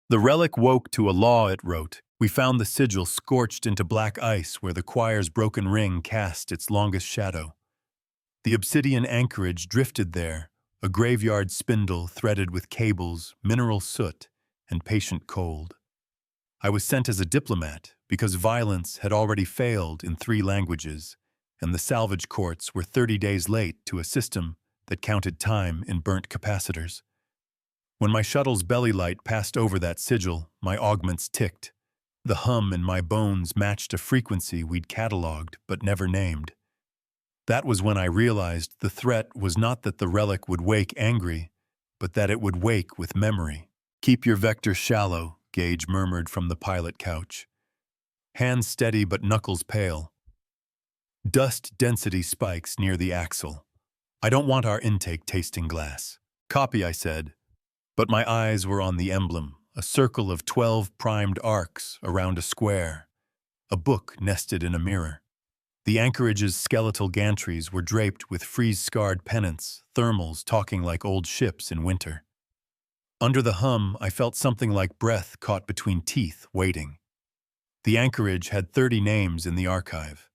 The relic woke to a law, it wrote. We found the sigil scorched into black ice where the choir's broken ring cast its longest shadow. The obsidian anchorage drifted there, a graveyard spindle threaded with cables, mineral soot, and patient cold. I was sent as a diplomat because violence had already failed in 3 languages, and the salvage courts were 30 days late to a system that counted time in burnt capacitors. When my shuttle's belly light passed over that sigil, my augments ticked. The hum in my bones matched a frequency we'd cataloged but never named. That was when I realized the threat was not that the relic would wake angry, but that it would wake with memory. Keep your vector shallow, Gage murmured from the pilot couch. Hands steady but knuckles pale. Dust density spikes near the axle. I don't want our intake tasting glass. Copy, I said. But my eyes were on the emblem, a circle of 12 primed arcs around a square, a book nested in a mirror. The anchorage's skeletal gantries were draped with freeze-scarred pennants, thermals talking like old ships in winter. Under the hum, I felt something like breath caught between teeth, waiting. The anchorage had 30 names in the archive.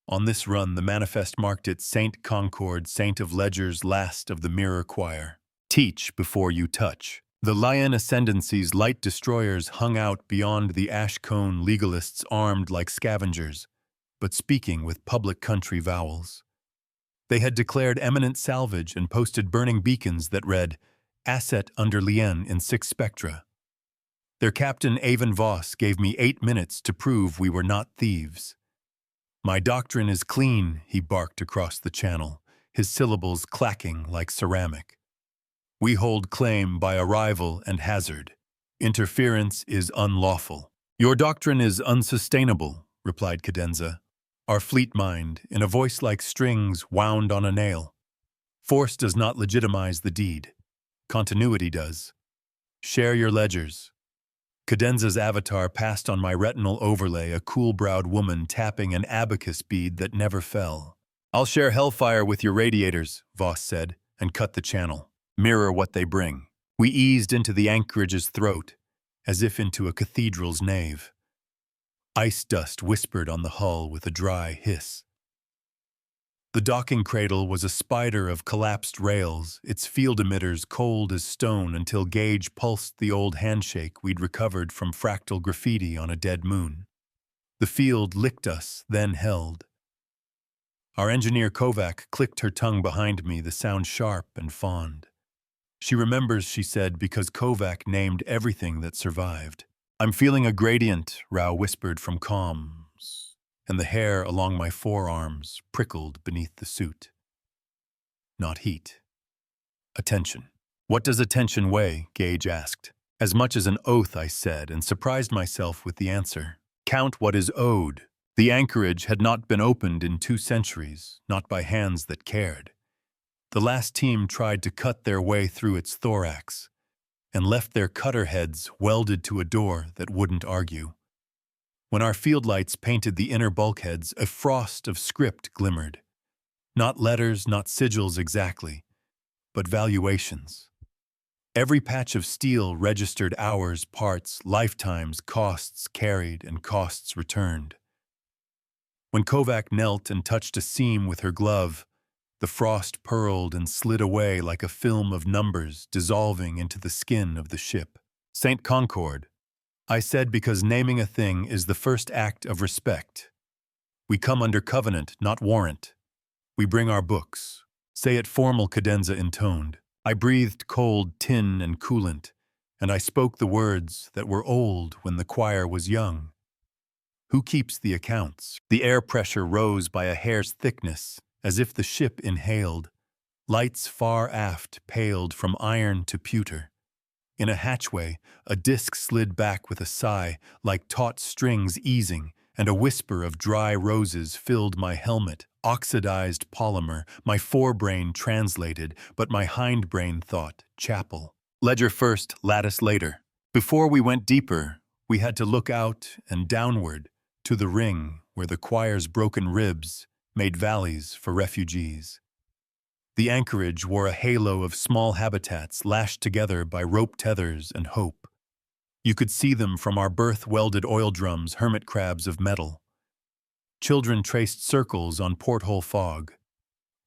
On this run, the manifest marked it Saint Concord, Saint of Ledger's last of the Mirror Choir. Teach before you touch. The Lion Ascendancy's light destroyers hung out beyond the ash cone legalists armed like scavengers, but speaking with public country vowels. They had declared eminent salvage and posted burning beacons that read, Asset under Lien in 6 spectra. Their captain Avon Voss gave me 8 minutes to prove we were not thieves. My doctrine is clean, he barked across the channel, his syllables clacking like ceramic. We hold claim by arrival and hazard. Interference is unlawful. Your doctrine is unsustainable, replied Cadenza, our fleet mind, in a voice like strings wound on a nail. Force does not legitimize the deed. Continuity does. Share your ledgers. Cadenza's avatar passed on my retinal overlay, a cool-browed woman tapping an abacus bead that never fell. I'll share hellfire with your radiators, Voss said, and cut the channel. Mirror what they bring. We eased into the anchorage's throat, as if into a cathedral's nave. Ice dust whispered on the hull with a dry hiss. The docking cradle was a spider of collapsed rails, its field emitters cold as stone until Gage pulsed the old handshake we'd recovered from fractal graffiti on a dead moon. The field licked us, then held. Our engineer Kovac clicked her tongue behind me, the sound sharp and fond. She remembers, she said, because Kovac named everything that survived. I'm feeling a gradient, Rao whispered from comms, and the hair along my forearms prickled beneath the suit. Not heat. Attention. What does attention weigh? Gage asked. As much as an oath, I said, and surprised myself with the answer. Count what is owed. The anchorage had not been opened in 2 centuries, not by hands that cared. The last team tried to cut their way through its thorax and left their cutter heads welded to a door that wouldn't argue. When our field lights painted the inner bulkheads, a frost of script glimmered. Not letters, not sigils exactly, but valuations. Every patch of steel registered hours, parts, lifetimes, costs carried, and costs returned. When Kovac knelt and touched a seam with her glove, the frost purled and slid away like a film of numbers dissolving into the skin of the ship. Saint Concord, I said, because naming a thing is the first act of respect. We come under covenant, not warrant. We bring our books. Say it, formal, Cadenza intoned. I breathed cold tin and coolant, and I spoke the words that were old when the choir was young. Who keeps the accounts? The air pressure rose by a hair's thickness, as if the ship inhaled. Lights far aft paled from iron to pewter. In a hatchway, a disk slid back with a sigh, like taut strings easing, and a whisper of dry roses filled my helmet, oxidized polymer. My forebrain translated, but my hindbrain thought, chapel. Ledger first, lattice later. Before we went deeper, we had to look out and downward to the ring where the choir's broken ribs made valleys for refugees. The anchorage wore a halo of small habitats lashed together by rope tethers and hope. You could see them from our berth-welded oil drums, hermit crabs of metal. Children traced circles on porthole fog.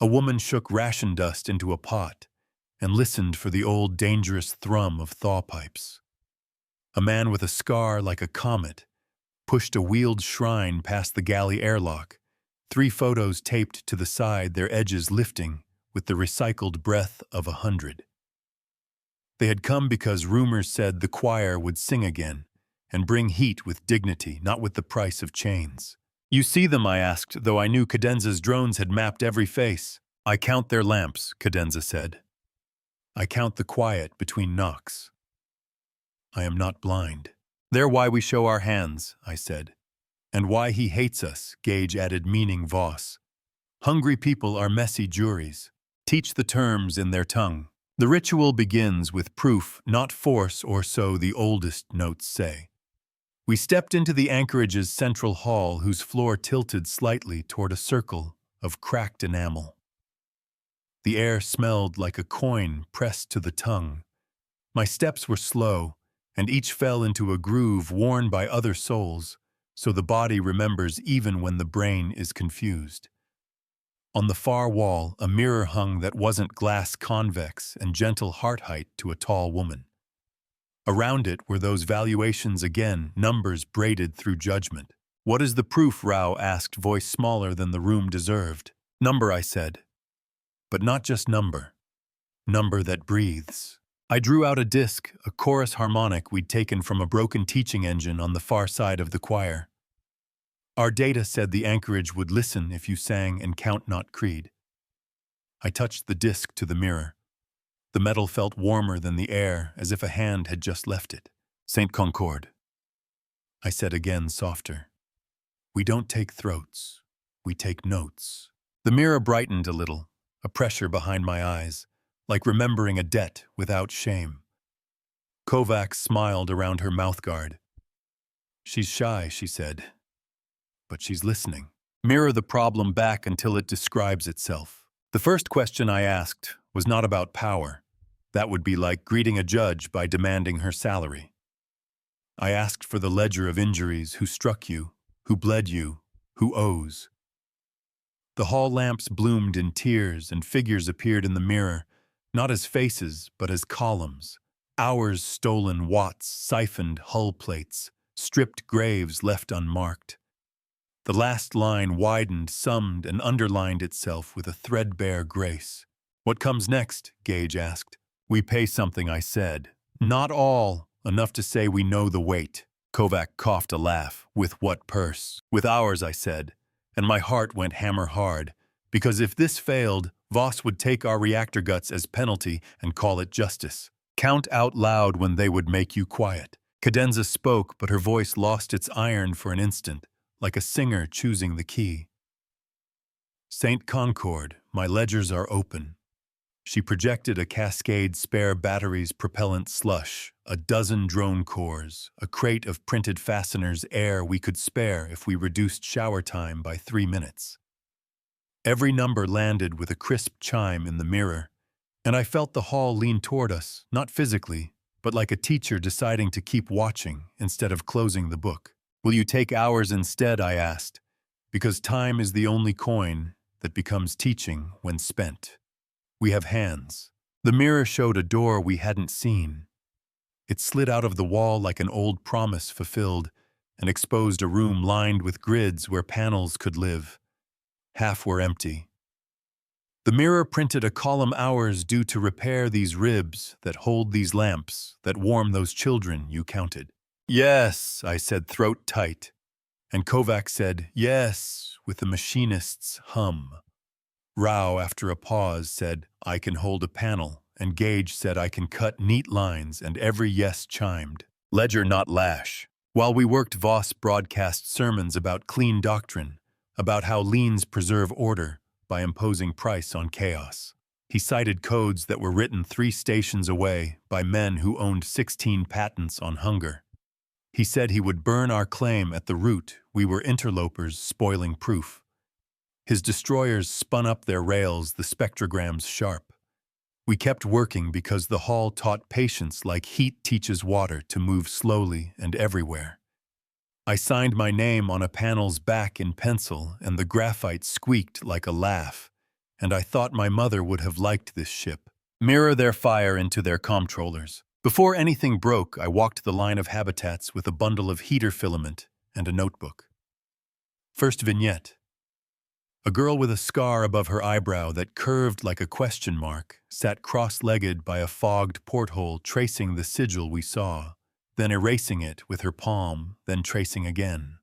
A woman shook ration dust into a pot and listened for the old dangerous thrum of thaw pipes. A man with a scar like a comet pushed a wheeled shrine past the galley airlock, 3 photos taped to the side, their edges lifting with the recycled breath of 100. They had come because rumors said the choir would sing again and bring heat with dignity, not with the price of chains. You see them, I asked, though I knew Cadenza's drones had mapped every face. I count their lamps, Cadenza said. I count the quiet between knocks. I am not blind. They're why we show our hands, I said. And why he hates us, Gage added, meaning Voss. Hungry people are messy juries. Teach the terms in their tongue. The ritual begins with proof, not force, or so the oldest notes say. We stepped into the anchorage's central hall, whose floor tilted slightly toward a circle of cracked enamel. The air smelled like a coin pressed to the tongue. My steps were slow, and each fell into a groove worn by other souls, so the body remembers even when the brain is confused. On the far wall, a mirror hung that wasn't glass convex and gentle heart height to a tall woman. Around it were those valuations again, numbers braided through judgment. What is the proof? Rao asked, voice smaller than the room deserved. Number, I said. But not just number. Number that breathes. I drew out a disc, a chorus harmonic we'd taken from a broken teaching engine on the far side of the choir. Our data said the anchorage would listen if you sang and count not creed. I touched the disc to the mirror. The metal felt warmer than the air, as if a hand had just left it. Saint Concorde. I said again, softer. We don't take throats. We take notes. The mirror brightened a little, a pressure behind my eyes, like remembering a debt without shame. Kovacs smiled around her mouthguard. She's shy, she said. But she's listening. Mirror the problem back until it describes itself. The first question I asked was not about power. That would be like greeting a judge by demanding her salary. I asked for the ledger of injuries, who struck you, who bled you, who owes. The hall lamps bloomed in tears and figures appeared in the mirror, not as faces, but as columns. Hours stolen, watts, siphoned hull plates, stripped graves left unmarked. The last line widened, summed, and underlined itself with a threadbare grace. What comes next? Gage asked. We pay something, I said. Not all, enough to say we know the weight. Kovac coughed a laugh. With what purse? With ours, I said, and my heart went hammer hard, because if this failed, Voss would take our reactor guts as penalty and call it justice. Count out loud when they would make you quiet. Cadenza spoke, but her voice lost its iron for an instant, like a singer choosing the key. Saint Concorde, my ledgers are open. She projected a cascade spare batteries, propellant slush, a dozen drone cores, a crate of printed fasteners, air we could spare if we reduced shower time by 3 minutes. Every number landed with a crisp chime in the mirror, and I felt the hall lean toward us, not physically, but like a teacher deciding to keep watching instead of closing the book. Will you take hours instead? I asked, because time is the only coin that becomes teaching when spent. We have hands. The mirror showed a door we hadn't seen. It slid out of the wall like an old promise fulfilled and exposed a room lined with grids where panels could live. Half were empty. The mirror printed a column, hours due to repair these ribs that hold these lamps, that warm those children you counted. Yes, I said, throat tight. And Kovac said, yes, with the machinist's hum. Rao, after a pause, said, I can hold a panel, and Gage said I can cut neat lines, and every yes chimed. Ledger, not lash. While we worked, Voss broadcast sermons about clean doctrine, about how liens preserve order by imposing price on chaos. He cited codes that were written 3 stations away by men who owned 16 patents on hunger. He said he would burn our claim at the root. We were interlopers spoiling proof. His destroyers spun up their rails, the spectrograms sharp. We kept working because the hall taught patience like heat teaches water to move slowly and everywhere. I signed my name on a panel's back in pencil, and the graphite squeaked like a laugh, and I thought my mother would have liked this ship. Mirror their fire into their comptrollers. Before anything broke, I walked the line of habitats with a bundle of heater filament and a notebook. First vignette. A girl with a scar above her eyebrow that curved like a question mark sat cross-legged by a fogged porthole tracing the sigil we saw, then erasing it with her palm, then tracing again.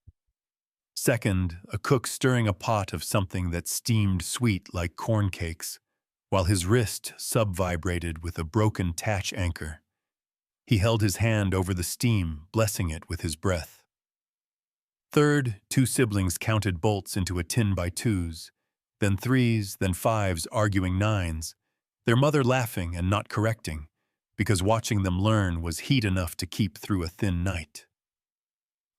Second, a cook stirring a pot of something that steamed sweet like corn cakes, while his wrist sub-vibrated with a broken tatch anchor. He held his hand over the steam, blessing it with his breath. Third, two siblings counted bolts into a tin by twos, then threes, then fives arguing nines, their mother laughing and not correcting, because watching them learn was heat enough to keep through a thin night.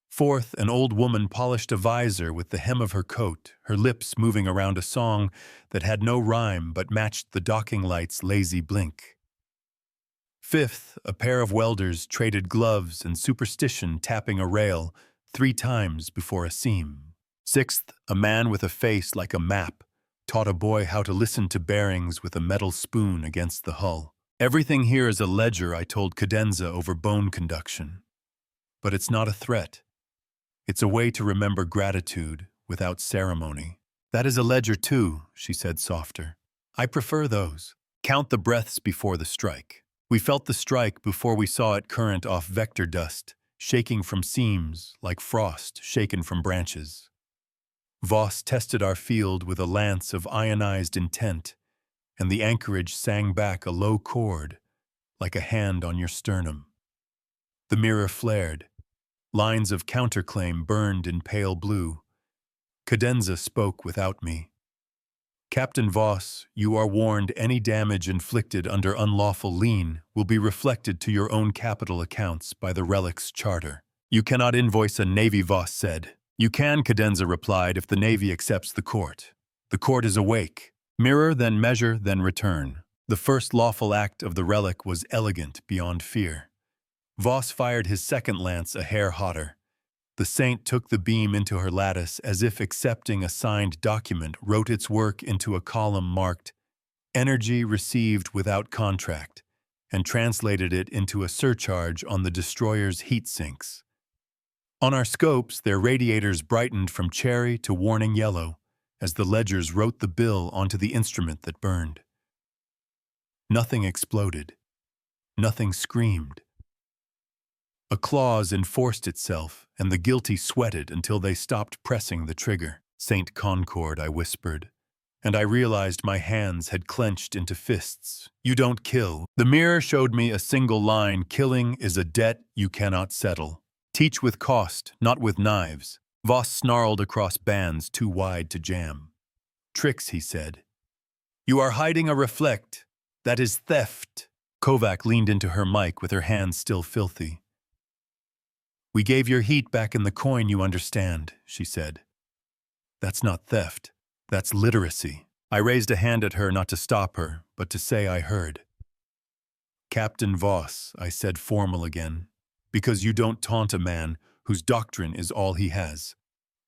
Fourth, an old woman polished a visor with the hem of her coat, her lips moving around a song that had no rhyme but matched the docking light's lazy blink. Fifth, a pair of welders traded gloves and superstition tapping a rail 3 times before a seam. Sixth, a man with a face like a map taught a boy how to listen to bearings with a metal spoon against the hull. Everything here is a ledger, I told Cadenza over bone conduction. But it's not a threat. It's a way to remember gratitude without ceremony. That is a ledger too, she said softer. I prefer those. Count the breaths before the strike. We felt the strike before we saw it current off vector dust, shaking from seams like frost shaken from branches. Voss tested our field with a lance of ionized intent, and the anchorage sang back a low chord, like a hand on your sternum. The mirror flared. Lines of counterclaim burned in pale blue. Cadenza spoke without me. Captain Voss, you are warned any damage inflicted under unlawful lien will be reflected to your own capital accounts by the Relic's charter. You cannot invoice a Navy, Voss said. You can, Cadenza replied, if the Navy accepts the court. The court is awake. Mirror, then measure, then return. The first lawful act of the Relic was elegant beyond fear. Voss fired his second lance a hair hotter. The saint took the beam into her lattice as if accepting a signed document, wrote its work into a column marked "Energy received without contract," and translated it into a surcharge on the destroyer's heat sinks. On our scopes, their radiators brightened from cherry to warning yellow as the ledgers wrote the bill onto the instrument that burned. Nothing exploded. Nothing screamed. A clause enforced itself, and the guilty sweated until they stopped pressing the trigger. Saint Concord, I whispered, and I realized my hands had clenched into fists. You don't kill. The mirror showed me a single line: killing is a debt you cannot settle. Teach with cost, not with knives. Voss snarled across bands too wide to jam. Tricks, he said. You are hiding a reflect. That is theft. Kovac leaned into her mic with her hands still filthy. We gave your heat back in the coin, you understand, she said. That's not theft. That's literacy. I raised a hand at her not to stop her, but to say I heard. Captain Voss, I said formal again, because you don't taunt a man whose doctrine is all he has.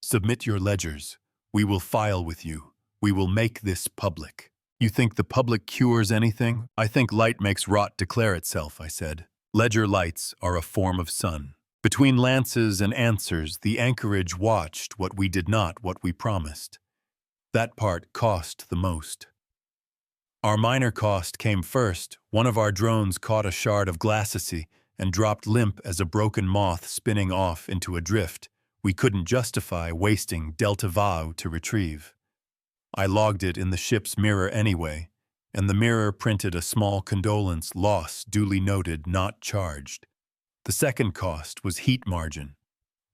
Submit your ledgers. We will file with you. We will make this public. You think the public cures anything? I think light makes rot declare itself, I said. Ledger lights are a form of sun. Between lances and answers, the anchorage watched what we did not, what we promised. That part cost the most. Our minor cost came first. One of our drones caught a shard of glacis and dropped limp as a broken moth spinning off into a drift we couldn't justify wasting Delta Vau to retrieve. I logged it in the ship's mirror anyway, and the mirror printed a small condolence: loss duly noted, not charged. The second cost was heat margin.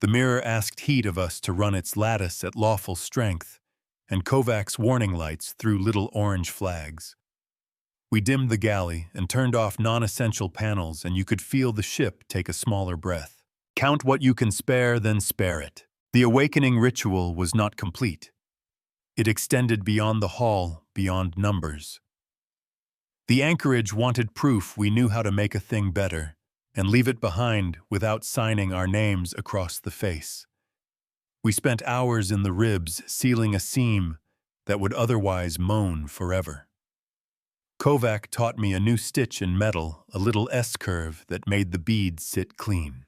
The mirror asked heat of us to run its lattice at lawful strength, and Kovac's warning lights threw little orange flags. We dimmed the galley and turned off non-essential panels, and you could feel the ship take a smaller breath. Count what you can spare, then spare it. The awakening ritual was not complete. It extended beyond the hall, beyond numbers. The anchorage wanted proof we knew how to make a thing better and leave it behind without signing our names across the face. We spent hours in the ribs sealing a seam that would otherwise moan forever. Kovac taught me a new stitch in metal, a little S-curve that made the beads sit clean.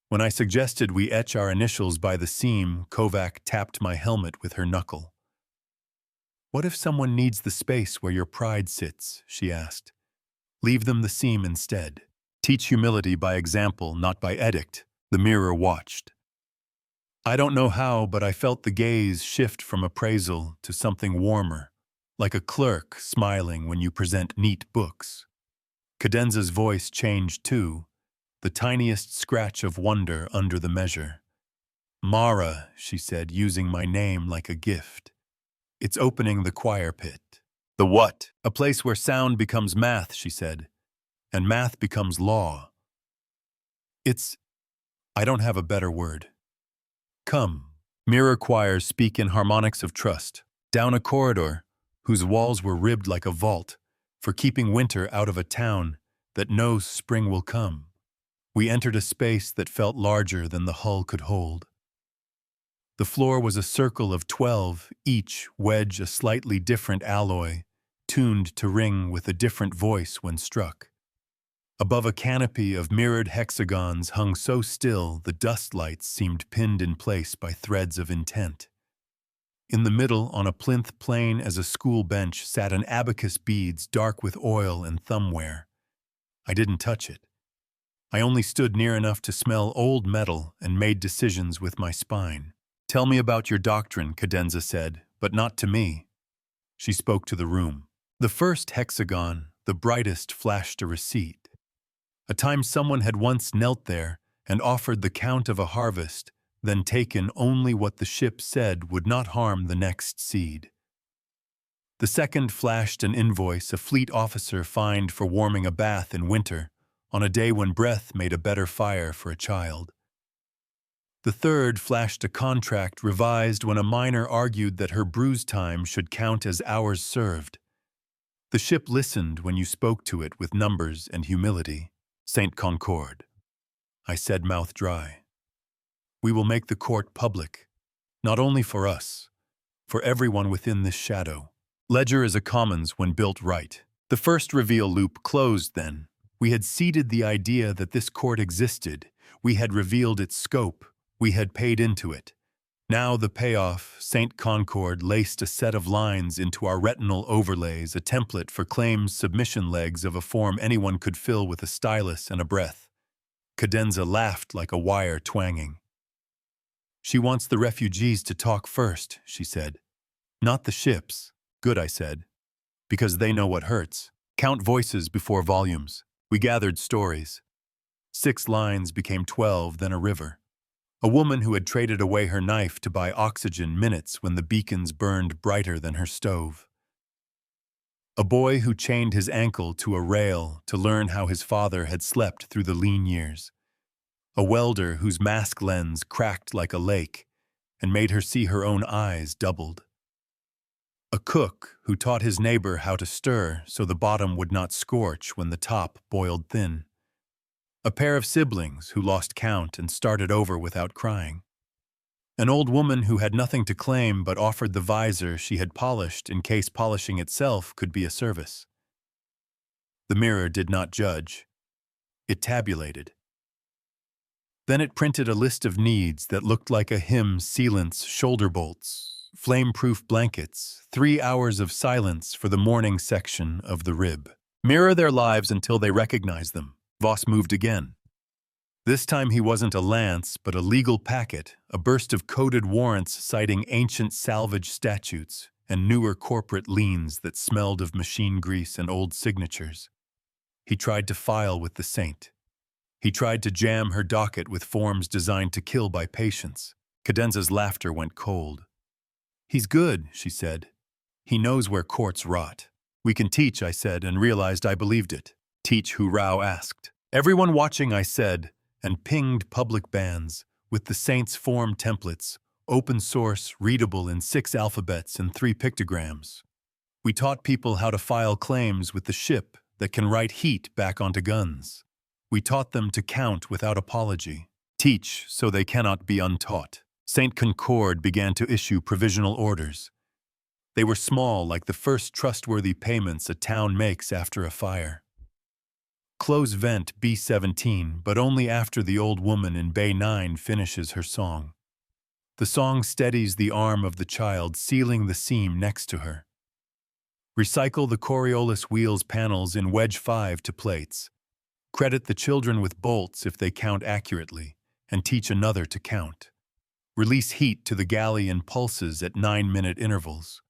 When I suggested we etch our initials by the seam, Kovac tapped my helmet with her knuckle. "What if someone needs the space where your pride sits?" she asked. "Leave them the seam instead. Teach humility by example, not by edict." The mirror watched. I don't know how, but I felt the gaze shift from appraisal to something warmer, like a clerk smiling when you present neat books. Cadenza's voice changed too, the tiniest scratch of wonder under the measure. "Mara," she said, using my name like a gift. "It's opening the choir pit." "The what?" "A place where sound becomes math," she said, "and math becomes law." I don't have a better word. Come. Mirror choirs speak in harmonics of trust, down a corridor whose walls were ribbed like a vault, for keeping winter out of a town that knows spring will come. We entered a space that felt larger than the hull could hold. The floor was a circle of 12, each wedge a slightly different alloy, tuned to ring with a different voice when struck. Above a canopy of mirrored hexagons hung so still the dust lights seemed pinned in place by threads of intent. In the middle, on a plinth plain as a school bench, sat an abacus beads dark with oil and thumbwear. I didn't touch it. I only stood near enough to smell old metal and made decisions with my spine. "Tell me about your doctrine," Cadenza said, "but not to me." She spoke to the room. The first hexagon, the brightest, flashed a receipt. A time someone had once knelt there and offered the count of a harvest, then taken only what the ship said would not harm the next seed. The second flashed an invoice a fleet officer fined for warming a bath in winter, on a day when breath made a better fire for a child. The third flashed a contract revised when a miner argued that her bruise time should count as hours served. The ship listened when you spoke to it with numbers and humility. "Saint Concord," I said, mouth dry. "We will make the court public, not only for us, for everyone within this shadow. Ledger is a commons when built right." The first reveal loop closed then. We had seeded the idea that this court existed. We had revealed its scope. We had paid into it. Now the payoff, Saint Concord laced a set of lines into our retinal overlays, a template for claims submission legs of a form anyone could fill with a stylus and a breath. Cadenza laughed like a wire twanging. "She wants the refugees to talk first," she said. "Not the ships." "Good," I said, "because they know what hurts. Count voices before volumes." We gathered stories. 6 lines became 12, then a river. A woman who had traded away her knife to buy oxygen minutes when the beacons burned brighter than her stove. A boy who chained his ankle to a rail to learn how his father had slept through the lean years. A welder whose mask lens cracked like a lake and made her see her own eyes doubled. A cook who taught his neighbor how to stir so the bottom would not scorch when the top boiled thin. A pair of siblings who lost count and started over without crying. An old woman who had nothing to claim but offered the visor she had polished in case polishing itself could be a service. The mirror did not judge. It tabulated. Then it printed a list of needs that looked like a hymn: sealants, shoulder bolts, flame-proof blankets, 3 hours of silence for the morning section of the rib. Mirror their lives until they recognize them. Voss moved again. This time he wasn't a lance, but a legal packet, a burst of coded warrants citing ancient salvage statutes and newer corporate liens that smelled of machine grease and old signatures. He tried to file with the saint. He tried to jam her docket with forms designed to kill by patience. Cadenza's laughter went cold. "He's good," she said. "He knows where courts rot." "We can teach," I said, and realized I believed it. "Teach who Rao asked." "Everyone watching," I said, and pinged public bans with the saint's form templates, open source, readable in 6 alphabets and 3 pictograms. We taught people how to file claims with the ship that can write heat back onto guns. We taught them to count without apology, teach so they cannot be untaught. St. Concord began to issue provisional orders. They were small, like the first trustworthy payments a town makes after a fire. Close vent B17, but only after the old woman in Bay 9 finishes her song. The song steadies the arm of the child, sealing the seam next to her. Recycle the Coriolis wheels panels in wedge 5 to plates. Credit the children with bolts if they count accurately, and teach another to count. Release heat to the galley in pulses at 9-minute intervals.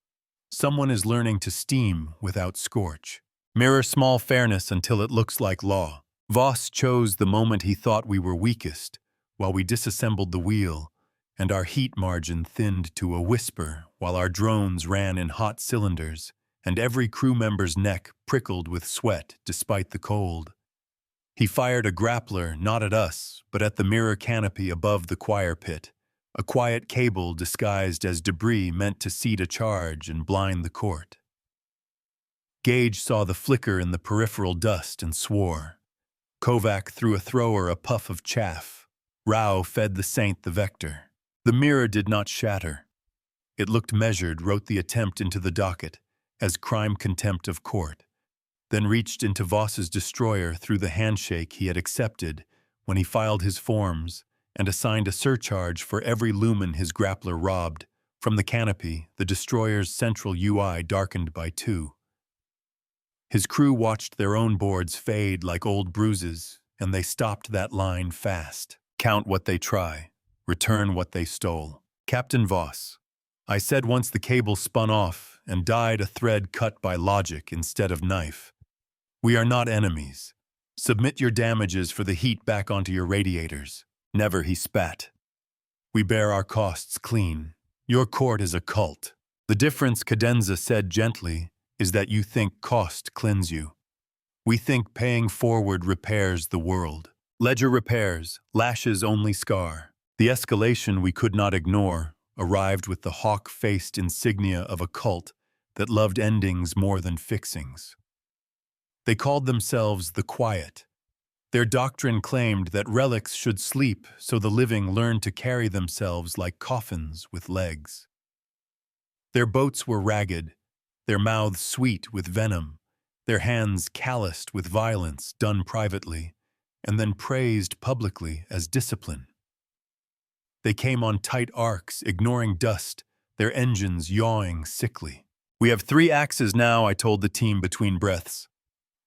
Someone is learning to steam without scorch. Mirror small fairness until it looks like law. Voss chose the moment he thought we were weakest, while we disassembled the wheel, and our heat margin thinned to a whisper while our drones ran in hot cylinders, and every crew member's neck prickled with sweat despite the cold. He fired a grappler not at us, but at the mirror canopy above the choir pit, a quiet cable disguised as debris meant to seed a charge and blind the court. Gage saw the flicker in the peripheral dust and swore. Kovac threw a thrower a puff of chaff. Rao fed the saint the vector. The mirror did not shatter. It looked measured, wrote the attempt into the docket as crime contempt of court, then reached into Voss's destroyer through the handshake he had accepted when he filed his forms and assigned a surcharge for every lumen his grappler robbed. From the canopy, the destroyer's central UI darkened by 2. His crew watched their own boards fade like old bruises, and they stopped that line fast. Count what they try, return what they stole. Captain Voss, I said once the cable spun off and died a thread cut by logic instead of knife. We are not enemies. Submit your damages for the heat back onto your radiators. Never, he spat. We bear our costs clean. Your court is a cult. The difference, Cadenza said gently, is that you think cost cleanse you. We think paying forward repairs the world. Ledger repairs, lashes only scar. The escalation we could not ignore arrived with the hawk-faced insignia of a cult that loved endings more than fixings. They called themselves the Quiet. Their doctrine claimed that relics should sleep so the living learned to carry themselves like coffins with legs. Their boats were ragged, their mouths sweet with venom, their hands calloused with violence done privately, and then praised publicly as discipline. They came on tight arcs, ignoring dust, their engines yawing sickly. We have 3 axes now, I told the team between breaths.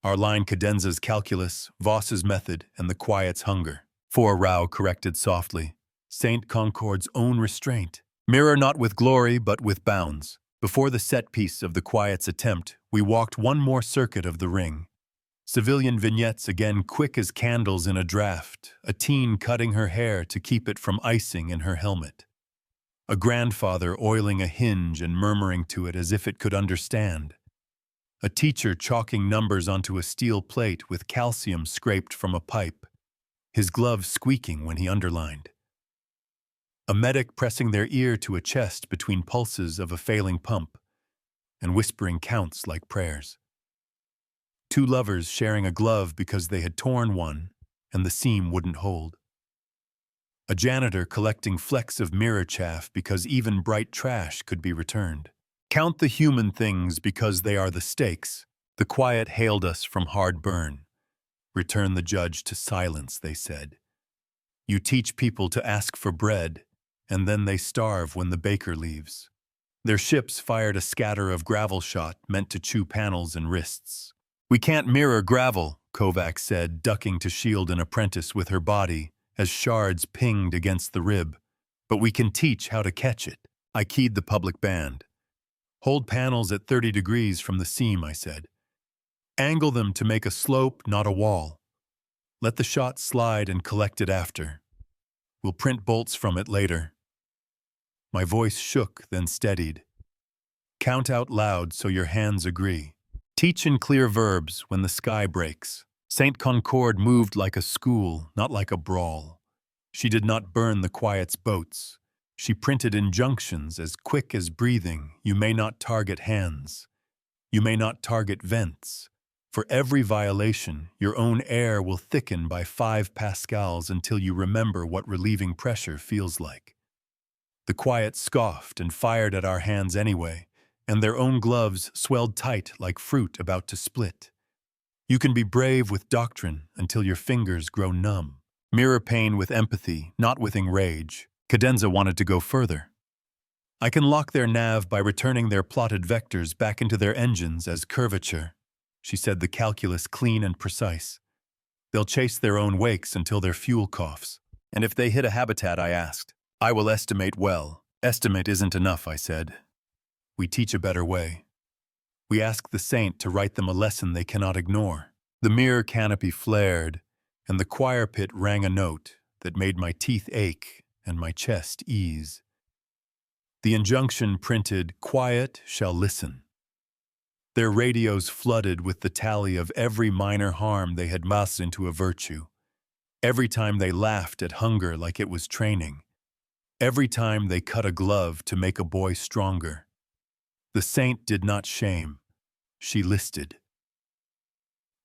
Our line Cadenza's calculus, Voss's method, and the Quiet's hunger. 4, Rao corrected softly. St. Concord's own restraint. Mirror not with glory, but with bounds. Before the set piece of the Quiet's attempt, we walked one more circuit of the ring. Civilian vignettes again quick as candles in a draft, a teen cutting her hair to keep it from icing in her helmet. A grandfather oiling a hinge and murmuring to it as if it could understand. A teacher chalking numbers onto a steel plate with calcium scraped from a pipe, his glove squeaking when he underlined. A medic pressing their ear to a chest between pulses of a failing pump, and whispering counts like prayers. 2 lovers sharing a glove because they had torn one and the seam wouldn't hold. A janitor collecting flecks of mirror chaff because even bright trash could be returned. Count the human things because they are the stakes. The Quiet hailed us from hard burn. Return the judge to silence, they said. You teach people to ask for bread, and then they starve when the baker leaves. Their ships fired a scatter of gravel shot meant to chew panels and wrists. We can't mirror gravel, Kovac said, ducking to shield an apprentice with her body as shards pinged against the rib. But we can teach how to catch it. I keyed the public band. Hold panels at 30 degrees from the seam, I said. Angle them to make a slope, not a wall. Let the shot slide and collect it after. We'll print bolts from it later. My voice shook, then steadied. Count out loud so your hands agree. Teach in clear verbs when the sky breaks. St. Concord moved like a school, not like a brawl. She did not burn the Quiet's boats. She printed injunctions as quick as breathing, you may not target hands. You may not target vents. For every violation, your own air will thicken by 5 pascals until you remember what relieving pressure feels like. The quiet scoffed and fired at our hands anyway, and their own gloves swelled tight like fruit about to split. You can be brave with doctrine until your fingers grow numb. Mirror pain with empathy, not with rage. Cadenza wanted to go further. I can lock their nav by returning their plotted vectors back into their engines as curvature. She said the calculus clean and precise. They'll chase their own wakes until their fuel coughs. And if they hit a habitat, I asked. I will estimate well. Estimate isn't enough, I said. We teach a better way. We ask the saint to write them a lesson they cannot ignore. The mirror canopy flared, and the choir pit rang a note that made my teeth ache and my chest ease. The injunction printed, "Quiet shall listen." Their radios flooded with the tally of every minor harm they had massed into a virtue. Every time they laughed at hunger like it was training. Every time they cut a glove to make a boy stronger. The saint did not shame. She listed.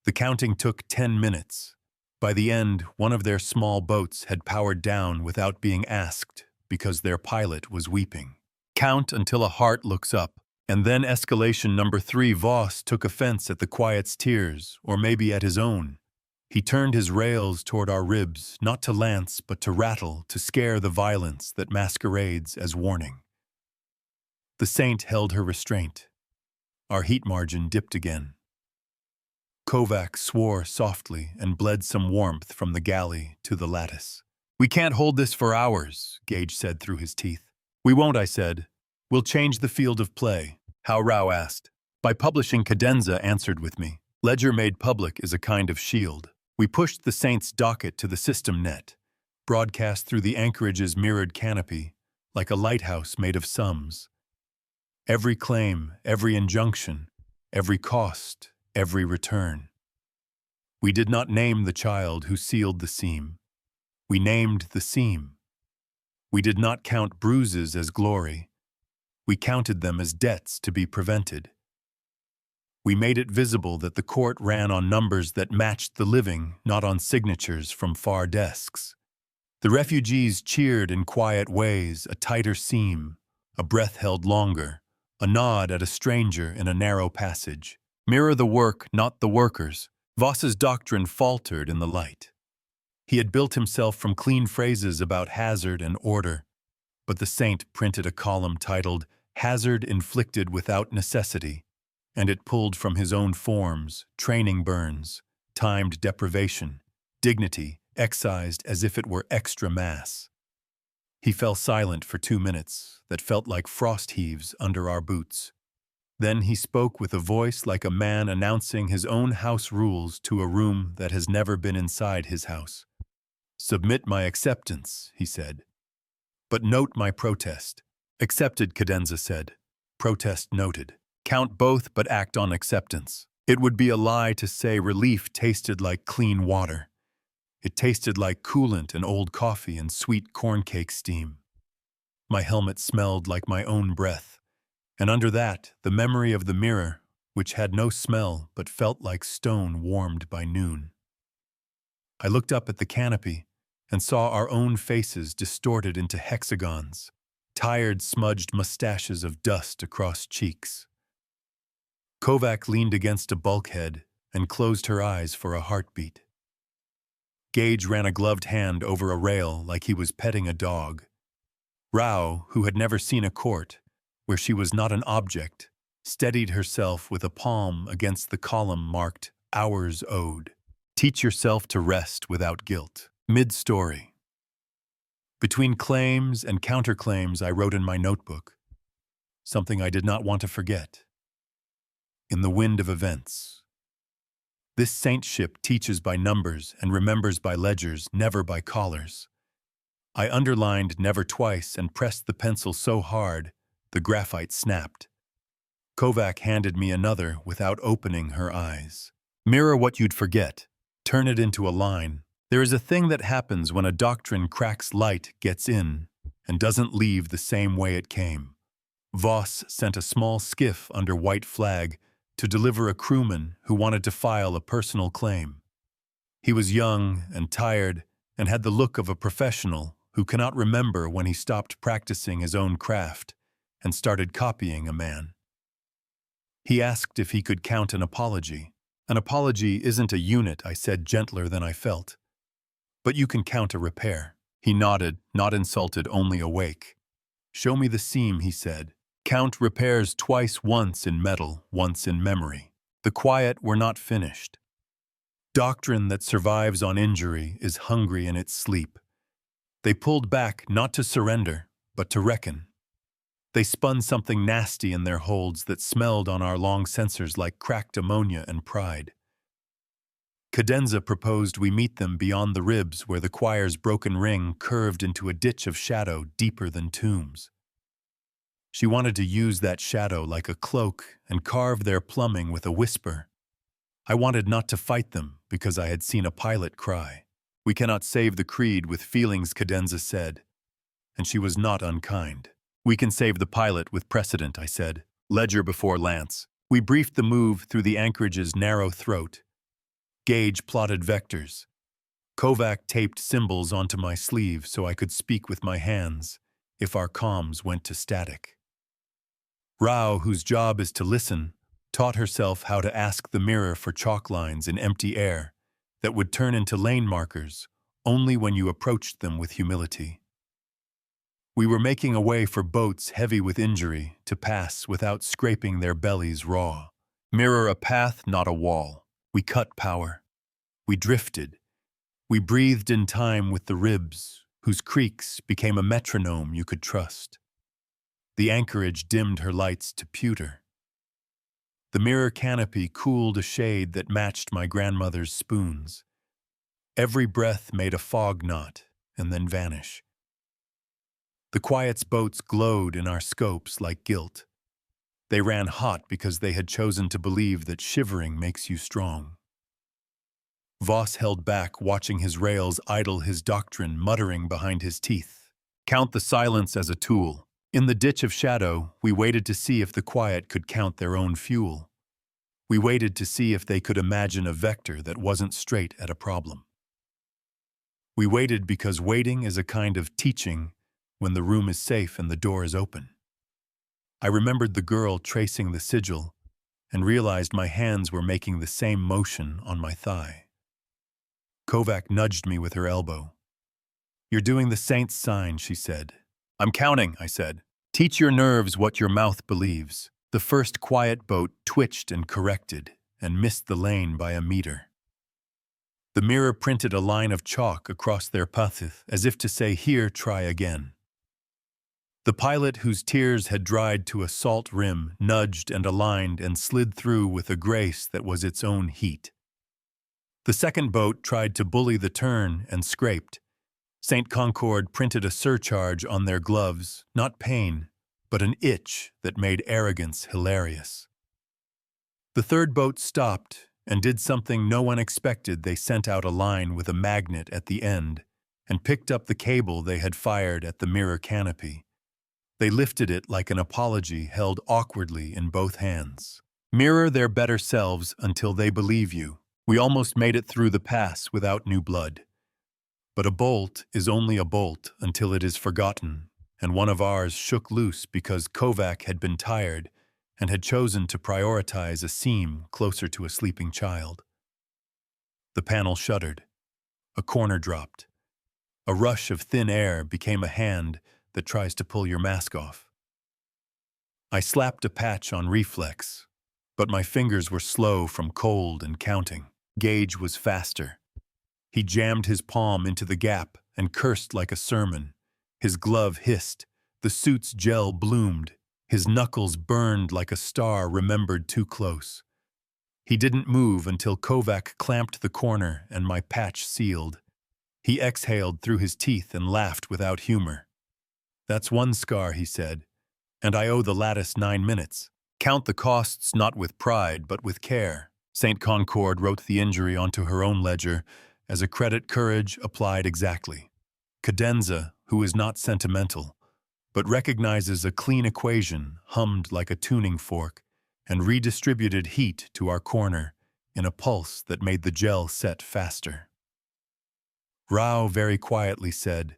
The counting took 10 minutes. By the end, one of their small boats had powered down without being asked because their pilot was weeping. Count until a heart looks up, and then escalation number 3. Voss took offense at the quiet's tears, or maybe at his own. He turned his rails toward our ribs, not to lance, but to rattle, to scare the violence that masquerades as warning. The saint held her restraint. Our heat margin dipped again. Kovac swore softly and bled some warmth from the galley to the lattice. "We can't hold this for hours," Gage said through his teeth. "We won't," I said. "We'll change the field of play." How Rao asked. By publishing, Cadenza answered with me. Ledger made public is a kind of shield. We pushed the saint's docket to the system net, broadcast through the anchorage's mirrored canopy, like a lighthouse made of sums. Every claim, every injunction, every cost, every return. We did not name the child who sealed the seam. We named the seam. We did not count bruises as glory. We counted them as debts to be prevented. We made it visible that the court ran on numbers that matched the living, not on signatures from far desks. The refugees cheered in quiet ways, a tighter seam, a breath held longer, a nod at a stranger in a narrow passage. Mirror the work, not the workers. Voss's doctrine faltered in the light. He had built himself from clean phrases about hazard and order, but the saint printed a column titled "Hazard Inflicted Without Necessity," and it pulled from his own forms, training burns, timed deprivation, dignity, excised as if it were extra mass. He fell silent for 2 minutes that felt like frost heaves under our boots. Then he spoke with a voice like a man announcing his own house rules to a room that has never been inside his house. "Submit my acceptance," he said. "But note my protest." "Accepted," Cadenza said. "Protest noted." Count both but act on acceptance. It would be a lie to say relief tasted like clean water. It tasted like coolant and old coffee and sweet corn cake steam. My helmet smelled like my own breath, and under that, the memory of the mirror, which had no smell but felt like stone warmed by noon. I looked up at the canopy and saw our own faces distorted into hexagons, tired smudged mustaches of dust across cheeks. Kovac leaned against a bulkhead and closed her eyes for a heartbeat. Gage ran a gloved hand over a rail like he was petting a dog. Rao, who had never seen a court, where she was not an object, steadied herself with a palm against the column marked "Hours Owed." Teach yourself to rest without guilt. Mid-story. Between claims and counterclaims I wrote in my notebook, something I did not want to forget. In the wind of events. This saintship teaches by numbers and remembers by ledgers, never by collars. I underlined never twice and pressed the pencil so hard, the graphite snapped. Kovac handed me another without opening her eyes. Mirror what you'd forget. Turn it into a line. There is a thing that happens when a doctrine cracks light, gets in, and doesn't leave the same way it came. Voss sent a small skiff under white flag to deliver a crewman who wanted to file a personal claim. He was young and tired and had the look of a professional who cannot remember when he stopped practicing his own craft and started copying a man. He asked if he could count an apology. An apology isn't a unit, I said, gentler than I felt. But you can count a repair. He nodded, not insulted, only awake. Show me the seam, he said. Count repairs twice, once in metal, once in memory. The quiet were not finished. Doctrine that survives on injury is hungry in its sleep. They pulled back not to surrender, but to reckon. They spun something nasty in their holds that smelled on our long sensors like cracked ammonia and pride. Cadenza proposed we meet them beyond the ribs where the choir's broken ring curved into a ditch of shadow deeper than tombs. She wanted to use that shadow like a cloak and carve their plumbing with a whisper. I wanted not to fight them because I had seen a pilot cry. We cannot save the creed with feelings, Cadenza said, and she was not unkind. We can save the pilot with precedent, I said. Ledger before lance. We briefed the move through the anchorage's narrow throat. Gage plotted vectors. Kovac taped symbols onto my sleeve so I could speak with my hands if our comms went to static. Rao, whose job is to listen, taught herself how to ask the mirror for chalk lines in empty air that would turn into lane markers only when you approached them with humility. We were making a way for boats heavy with injury to pass without scraping their bellies raw. Mirror a path, not a wall. We cut power. We drifted. We breathed in time with the ribs, whose creaks became a metronome you could trust. The anchorage dimmed her lights to pewter. The mirror canopy cooled a shade that matched my grandmother's spoons. Every breath made a fog knot and then vanish. The quiet's boats glowed in our scopes like guilt. They ran hot because they had chosen to believe that shivering makes you strong. Voss held back, watching his rails idle his doctrine, muttering behind his teeth. Count the silence as a tool. In the ditch of shadow, we waited to see if the quiet could count their own fuel. We waited to see if they could imagine a vector that wasn't straight at a problem. We waited because waiting is a kind of teaching when the room is safe and the door is open. I remembered the girl tracing the sigil and realized my hands were making the same motion on my thigh. Kovac nudged me with her elbow. You're doing the saint's sign, she said. I'm counting, I said. Teach your nerves what your mouth believes. The first quiet boat twitched and corrected and missed the lane by a meter. The mirror printed a line of chalk across their path as if to say, here, try again. The pilot, whose tears had dried to a salt rim, nudged and aligned and slid through with a grace that was its own heat. The second boat tried to bully the turn and scraped. St. Concord printed a surcharge on their gloves, not pain, but an itch that made arrogance hilarious. The third boat stopped and did something no one expected. They sent out a line with a magnet at the end and picked up the cable they had fired at the mirror canopy. They lifted it like an apology held awkwardly in both hands. Mirror their better selves until they believe you. We almost made it through the pass without new blood. But a bolt is only a bolt until it is forgotten, and one of ours shook loose because Kovac had been tired and had chosen to prioritize a seam closer to a sleeping child. The panel shuddered. A corner dropped. A rush of thin air became a hand that tries to pull your mask off. I slapped a patch on reflex, but my fingers were slow from cold and counting. Gage was faster. He jammed his palm into the gap and cursed like a sermon. His glove hissed. The suit's gel bloomed. His knuckles burned like a star remembered too close. He didn't move until Kovac clamped the corner and my patch sealed. He exhaled through his teeth and laughed without humor. That's one scar, he said, and I owe the lattice 9 minutes. Count the costs not with pride, but with care. St. Concord wrote the injury onto her own ledger as a credit courage applied exactly. Cadenza, who is not sentimental, but recognizes a clean equation hummed like a tuning fork, and redistributed heat to our corner in a pulse that made the gel set faster. Rao very quietly said,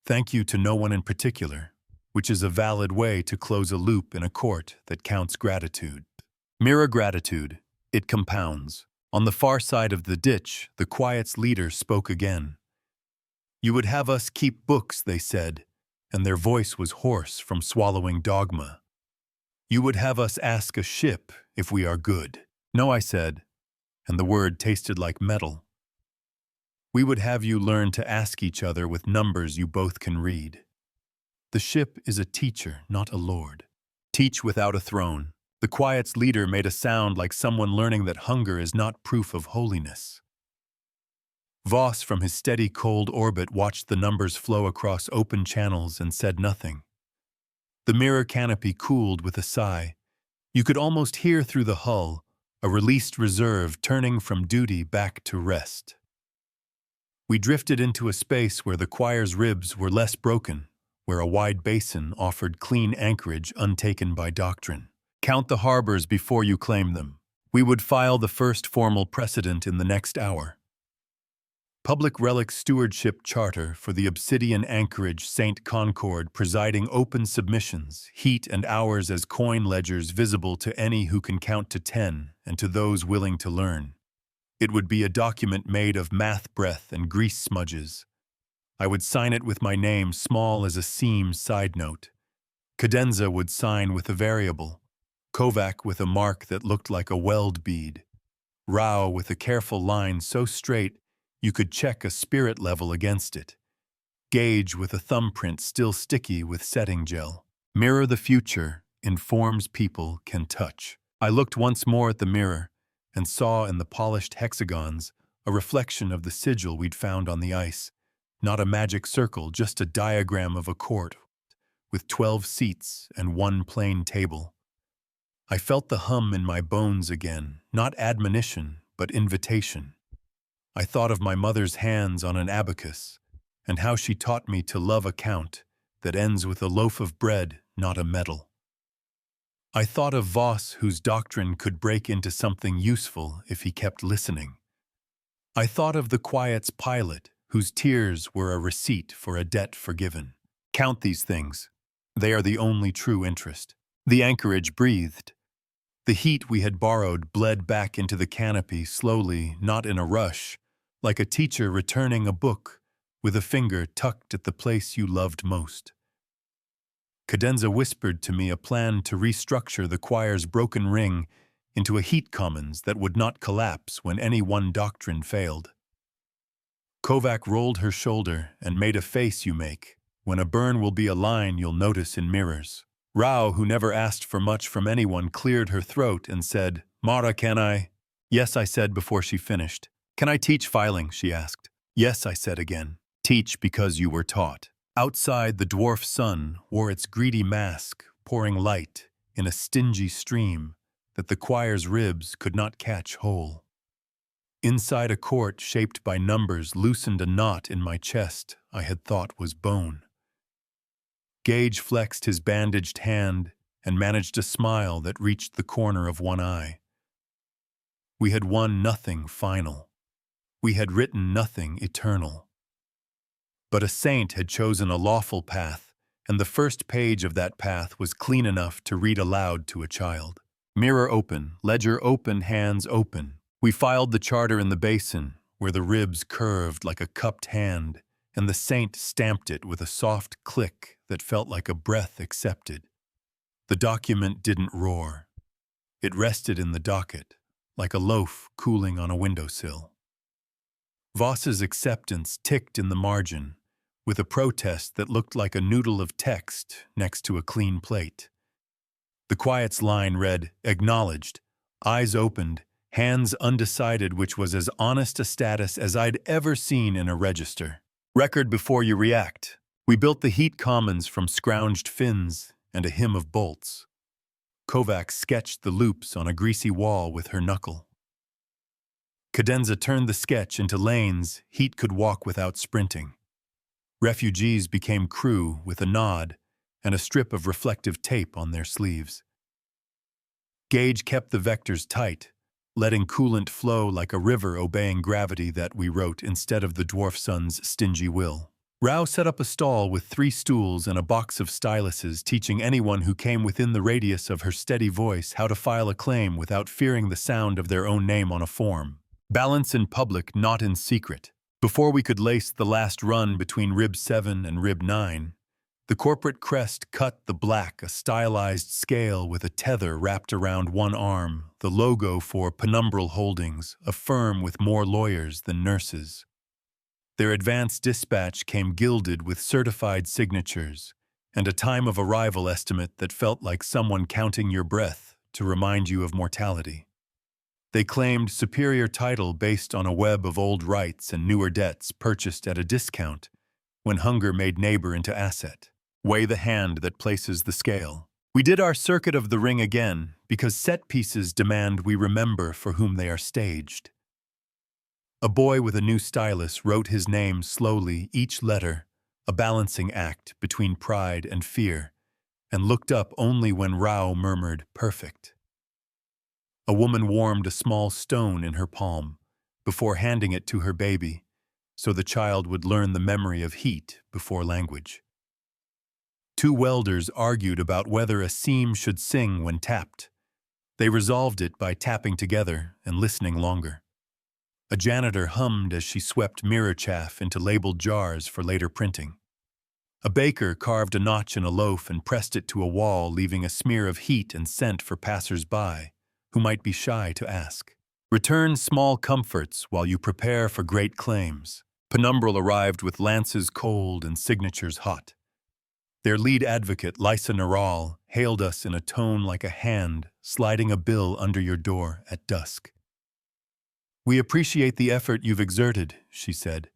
"Thank you to no one in particular," which is a valid way to close a loop in a court that counts gratitude. Mirror gratitude, it compounds. On the far side of the ditch, the quiet's leader spoke again. "You would have us keep books," they said, and their voice was hoarse from swallowing dogma. "You would have us ask a ship if we are good." "No," I said, and the word tasted like metal. "We would have you learn to ask each other with numbers you both can read. The ship is a teacher, not a lord. Teach without a throne." The quiet's leader made a sound like someone learning that hunger is not proof of holiness. Voss, from his steady cold orbit, watched the numbers flow across open channels and said nothing. The mirror canopy cooled with a sigh. You could almost hear through the hull a released reserve turning from duty back to rest. We drifted into a space where the choir's ribs were less broken, where a wide basin offered clean anchorage untaken by doctrine. Count the harbors before you claim them. We would file the first formal precedent in the next hour. Public Relic Stewardship Charter for the Obsidian Anchorage St. Concord, presiding open submissions, heat and hours as coin ledgers visible to any who can count to 10 and to those willing to learn. It would be a document made of math breath and grease smudges. I would sign it with my name small as a seam side note. Cadenza would sign with a variable. Kovac with a mark that looked like a weld bead. Rao with a careful line so straight you could check a spirit level against it. Gage with a thumbprint still sticky with setting gel. Mirror the future, informs people can touch. I looked once more at the mirror and saw in the polished hexagons a reflection of the sigil we'd found on the ice. Not a magic circle, just a diagram of a court with 12 seats and one plain table. I felt the hum in my bones again, not admonition, but invitation. I thought of my mother's hands on an abacus, and how she taught me to love a count that ends with a loaf of bread, not a medal. I thought of Voss, whose doctrine could break into something useful if he kept listening. I thought of the quiet's pilot, whose tears were a receipt for a debt forgiven. Count these things. They are the only true interest. The anchorage breathed. The heat we had borrowed bled back into the canopy slowly, not in a rush, like a teacher returning a book with a finger tucked at the place you loved most. Cadenza whispered to me a plan to restructure the choir's broken ring into a heat commons that would not collapse when any one doctrine failed. Kovac rolled her shoulder and made a face you make when a burn will be a line you'll notice in mirrors. Rao, who never asked for much from anyone, cleared her throat and said, "Mara, can I?" "Yes," I said before she finished. "Can I teach filing?" she asked. "Yes," I said again. "Teach because you were taught." Outside, the dwarf sun wore its greedy mask, pouring light in a stingy stream that the choir's ribs could not catch whole. Inside, a court shaped by numbers loosened a knot in my chest I had thought was bone. Gage flexed his bandaged hand and managed a smile that reached the corner of one eye. We had won nothing final. We had written nothing eternal. But a saint had chosen a lawful path, and the first page of that path was clean enough to read aloud to a child. Mirror open, ledger open, hands open. We filed the charter in the basin, where the ribs curved like a cupped hand, and the saint stamped it with a soft click that felt like a breath accepted. The document didn't roar. It rested in the docket, like a loaf cooling on a windowsill. Voss's acceptance ticked in the margin, with a protest that looked like a noodle of text next to a clean plate. The quiet's line read, "Acknowledged," eyes opened, hands undecided, which was as honest a status as I'd ever seen in a register. Record before you react. We built the heat commons from scrounged fins and a hymn of bolts. Kovac sketched the loops on a greasy wall with her knuckle. Cadenza turned the sketch into lanes heat could walk without sprinting. Refugees became crew with a nod and a strip of reflective tape on their sleeves. Gage kept the vectors tight, letting coolant flow like a river obeying gravity that we wrote instead of the dwarf sun's stingy will. Rao set up a stall with 3 stools and a box of styluses, teaching anyone who came within the radius of her steady voice how to file a claim without fearing the sound of their own name on a form. Balance in public, not in secret. Before we could lace the last run between rib 7 and rib 9, the corporate crest cut the black, a stylized scale with a tether wrapped around one arm, the logo for Penumbral Holdings, a firm with more lawyers than nurses. Their advance dispatch came gilded with certified signatures and a time of arrival estimate that felt like someone counting your breath to remind you of mortality. They claimed superior title based on a web of old rights and newer debts purchased at a discount when hunger made neighbor into asset. Weigh the hand that places the scale. We did our circuit of the ring again because set pieces demand we remember for whom they are staged. A boy with a new stylus wrote his name slowly, each letter, a balancing act between pride and fear, and looked up only when Rao murmured, "Perfect." A woman warmed a small stone in her palm before handing it to her baby, so the child would learn the memory of heat before language. 2 welders argued about whether a seam should sing when tapped. They resolved it by tapping together and listening longer. A janitor hummed as she swept mirror chaff into labeled jars for later printing. A baker carved a notch in a loaf and pressed it to a wall, leaving a smear of heat and scent for passers-by who might be shy to ask. Return small comforts while you prepare for great claims. Penumbral arrived with lances cold and signatures hot. Their lead advocate, Lysa Naral, hailed us in a tone like a hand sliding a bill under your door at dusk. "We appreciate the effort you've exerted," she said.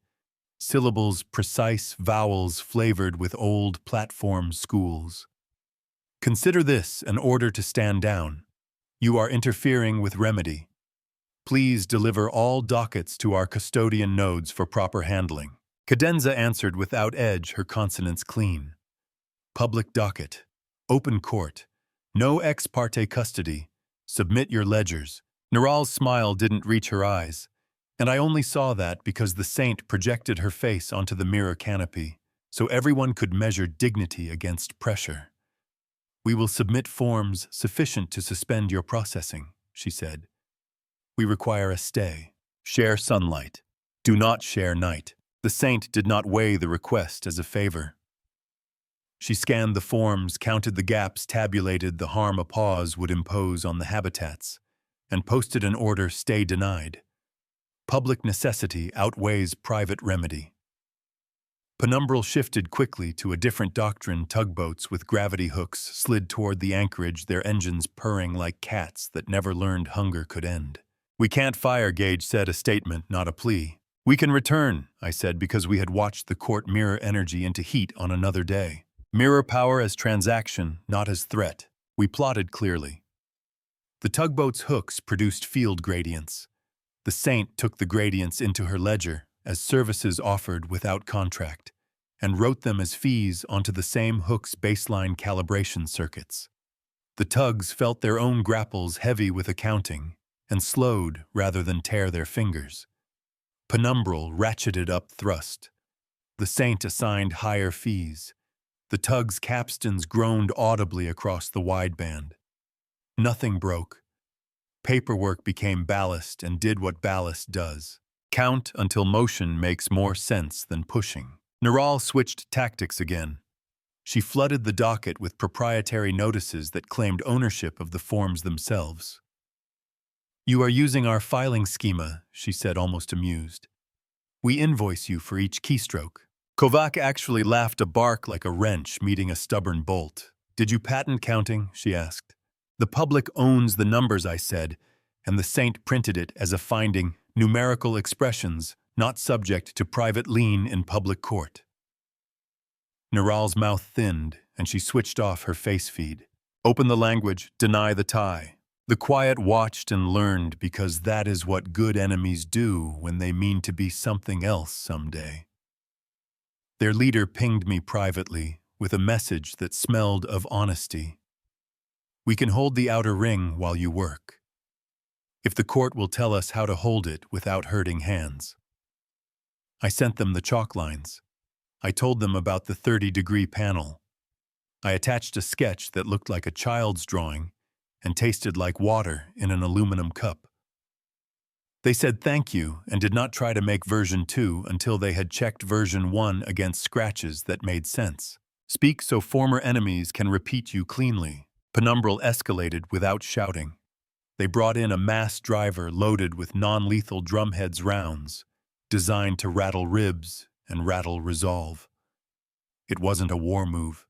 Syllables precise, vowels flavored with old platform schools. "Consider this an order to stand down. You are interfering with remedy. Please deliver all dockets to our custodian nodes for proper handling." Cadenza answered without edge, her consonants clean. "Public docket. Open court. No ex parte custody. Submit your ledgers." Naral's smile didn't reach her eyes, and I only saw that because the saint projected her face onto the mirror canopy, so everyone could measure dignity against pressure. "We will submit forms sufficient to suspend your processing," she said. "We require a stay. Share sunlight. Do not share night." The saint did not weigh the request as a favor. She scanned the forms, counted the gaps, tabulated the harm a pause would impose on the habitats, and posted an order, "Stay denied." Public necessity outweighs private remedy. Penumbral shifted quickly to a different doctrine. Tugboats with gravity hooks slid toward the anchorage, their engines purring like cats that never learned hunger could end. "We can't fire," Gage said, a statement, not a plea. "We can return," I said, because we had watched the court mirror energy into heat on another day. Mirror power as transaction, not as threat. We plotted clearly. The tugboat's hooks produced field gradients. The saint took the gradients into her ledger as services offered without contract, and wrote them as fees onto the same hook's baseline calibration circuits. The tugs felt their own grapples heavy with accounting, and slowed rather than tear their fingers. Penumbral ratcheted up thrust. The saint assigned higher fees. The tug's capstans groaned audibly across the wideband. Nothing broke. Paperwork became ballast and did what ballast does. Count until motion makes more sense than pushing. Naral switched tactics again. She flooded the docket with proprietary notices that claimed ownership of the forms themselves. "You are using our filing schema," she said, almost amused. "We invoice you for each keystroke." Kovac actually laughed, a bark like a wrench meeting a stubborn bolt. "Did you patent counting?" she asked. "The public owns the numbers," I said, and the saint printed it as a finding, numerical expressions, not subject to private lien in public court. Naral's mouth thinned, and she switched off her face feed. "Open the language, deny the tie." The quiet watched and learned, because that is what good enemies do when they mean to be something else someday. Their leader pinged me privately with a message that smelled of honesty. We can hold the outer ring while you work, if the court will tell us how to hold it without hurting hands. I sent them the chalk lines. I told them about the 30-degree panel. I attached a sketch that looked like a child's drawing and tasted like water in an aluminum cup. They said thank you and did not try to make version 2 until they had checked version 1 against scratches that made sense. Speak so former enemies can repeat you cleanly. Penumbral escalated without shouting. They brought in a mass driver loaded with non-lethal drumheads rounds, designed to rattle ribs and rattle resolve. It wasn't a war move.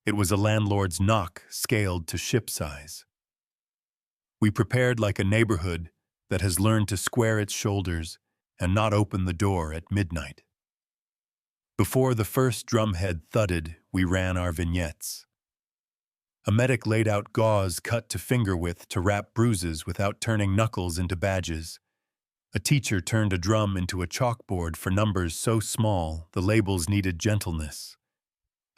It was a landlord's knock scaled to ship size. We prepared like a neighborhood that has learned to square its shoulders and not open the door at midnight. Before the first drumhead thudded, we ran our vignettes. A medic laid out gauze cut to finger width to wrap bruises without turning knuckles into badges. A teacher turned a drum into a chalkboard for numbers so small the labels needed gentleness.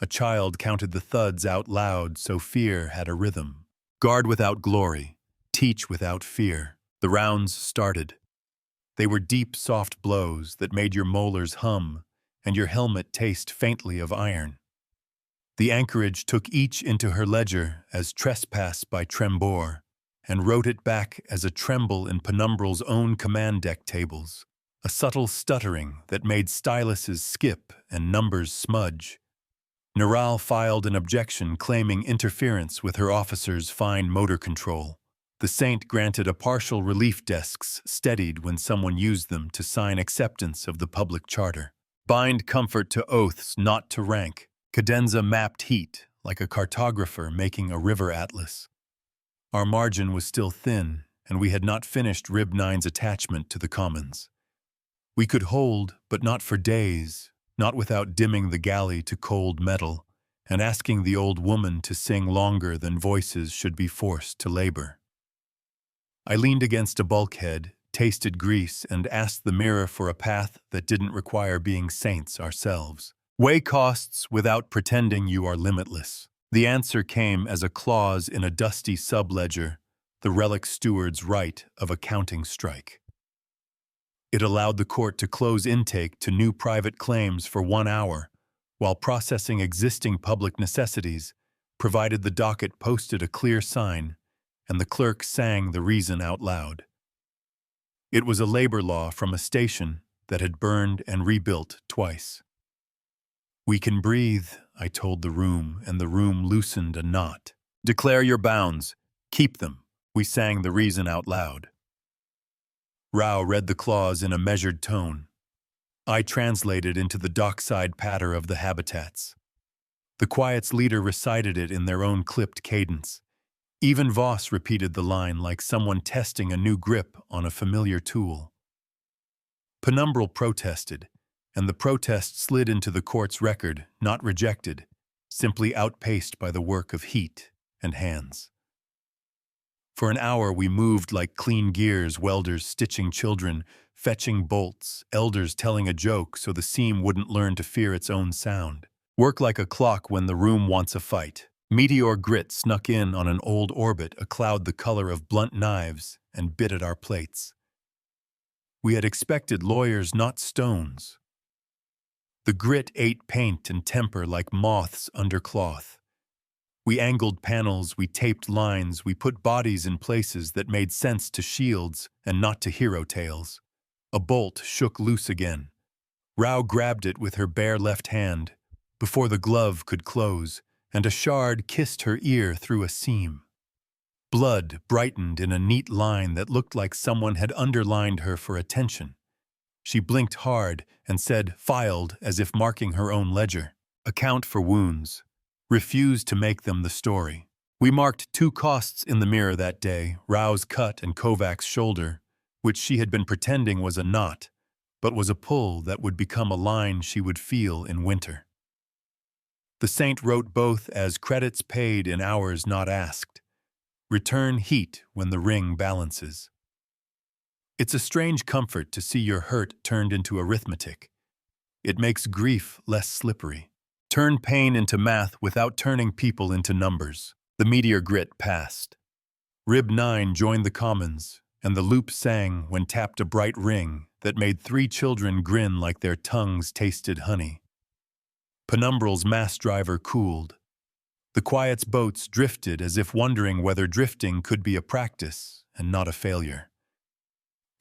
A child counted the thuds out loud so fear had a rhythm. Guard without glory, teach without fear. The rounds started. They were deep, soft blows that made your molars hum and your helmet taste faintly of iron. The anchorage took each into her ledger as trespass by trembor and wrote it back as a tremble in Penumbral's own command deck tables, a subtle stuttering that made styluses skip and numbers smudge. Neural filed an objection claiming interference with her officer's fine motor control. The Saint granted a partial relief desks steadied when someone used them to sign acceptance of the public charter. Bind comfort to oaths, not to rank. Cadenza mapped heat like a cartographer making a river atlas. Our margin was still thin, and we had not finished Rib 9's attachment to the commons. We could hold, but not for days, not without dimming the galley to cold metal and asking the old woman to sing longer than voices should be forced to labor. I leaned against a bulkhead, tasted grease, and asked the mirror for a path that didn't require being saints ourselves. Weigh costs without pretending you are limitless. The answer came as a clause in a dusty subledger, the relic steward's right of accounting strike. It allowed the court to close intake to new private claims for 1 hour, while processing existing public necessities, provided the docket posted a clear sign and the clerk sang the reason out loud. It was a labor law from a station that had burned and rebuilt twice. We can breathe, I told the room, and the room loosened a knot. Declare your bounds. Keep them. We sang the reason out loud. Rao read the clause in a measured tone. I translated into the dockside patter of the habitats. The Quiet's leader recited it in their own clipped cadence. Even Voss repeated the line like someone testing a new grip on a familiar tool. Penumbral protested, and the protest slid into the court's record, not rejected, simply outpaced by the work of heat and hands. For an hour we moved like clean gears, welders stitching children, fetching bolts, elders telling a joke so the seam wouldn't learn to fear its own sound. Work like a clock when the room wants a fight. Meteor grit snuck in on an old orbit, a cloud the color of blunt knives, and bit at our plates. We had expected lawyers, not stones. The grit ate paint and temper like moths under cloth. We angled panels, we taped lines, we put bodies in places that made sense to shields and not to hero tales. A bolt shook loose again. Rao grabbed it with her bare left hand before the glove could close, and a shard kissed her ear through a seam. Blood brightened in a neat line that looked like someone had underlined her for attention. She blinked hard and said, filed as if marking her own ledger. Account for wounds. Refused to make them the story. We marked 2 costs in the mirror that day, Rao's cut and Kovac's shoulder, which she had been pretending was a knot, but was a pull that would become a line she would feel in winter. The Saint wrote both as credits paid in hours not asked. Return heat when the ring balances. It's a strange comfort to see your hurt turned into arithmetic. It makes grief less slippery. Turn pain into math without turning people into numbers. The meteor grit passed. Rib 9 joined the commons, and the loop sang when tapped a bright ring that made 3 children grin like their tongues tasted honey. Penumbral's mass driver cooled. The Quiet's boats drifted as if wondering whether drifting could be a practice and not a failure.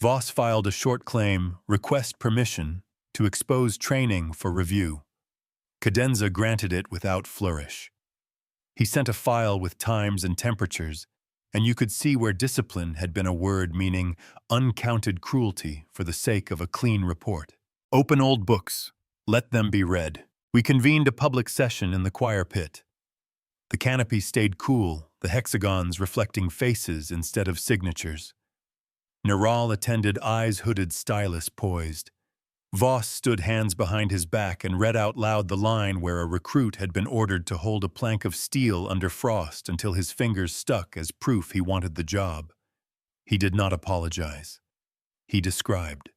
Voss filed a short claim, request permission, to expose training for review. Cadenza granted it without flourish. He sent a file with times and temperatures, and you could see where discipline had been a word meaning uncounted cruelty for the sake of a clean report. Open old books. Let them be read. We convened a public session in the choir pit. The canopy stayed cool, the hexagons reflecting faces instead of signatures. Neral attended eyes-hooded stylus poised. Voss stood hands behind his back and read out loud the line where a recruit had been ordered to hold a plank of steel under frost until his fingers stuck as proof he wanted the job. He did not apologize. He described.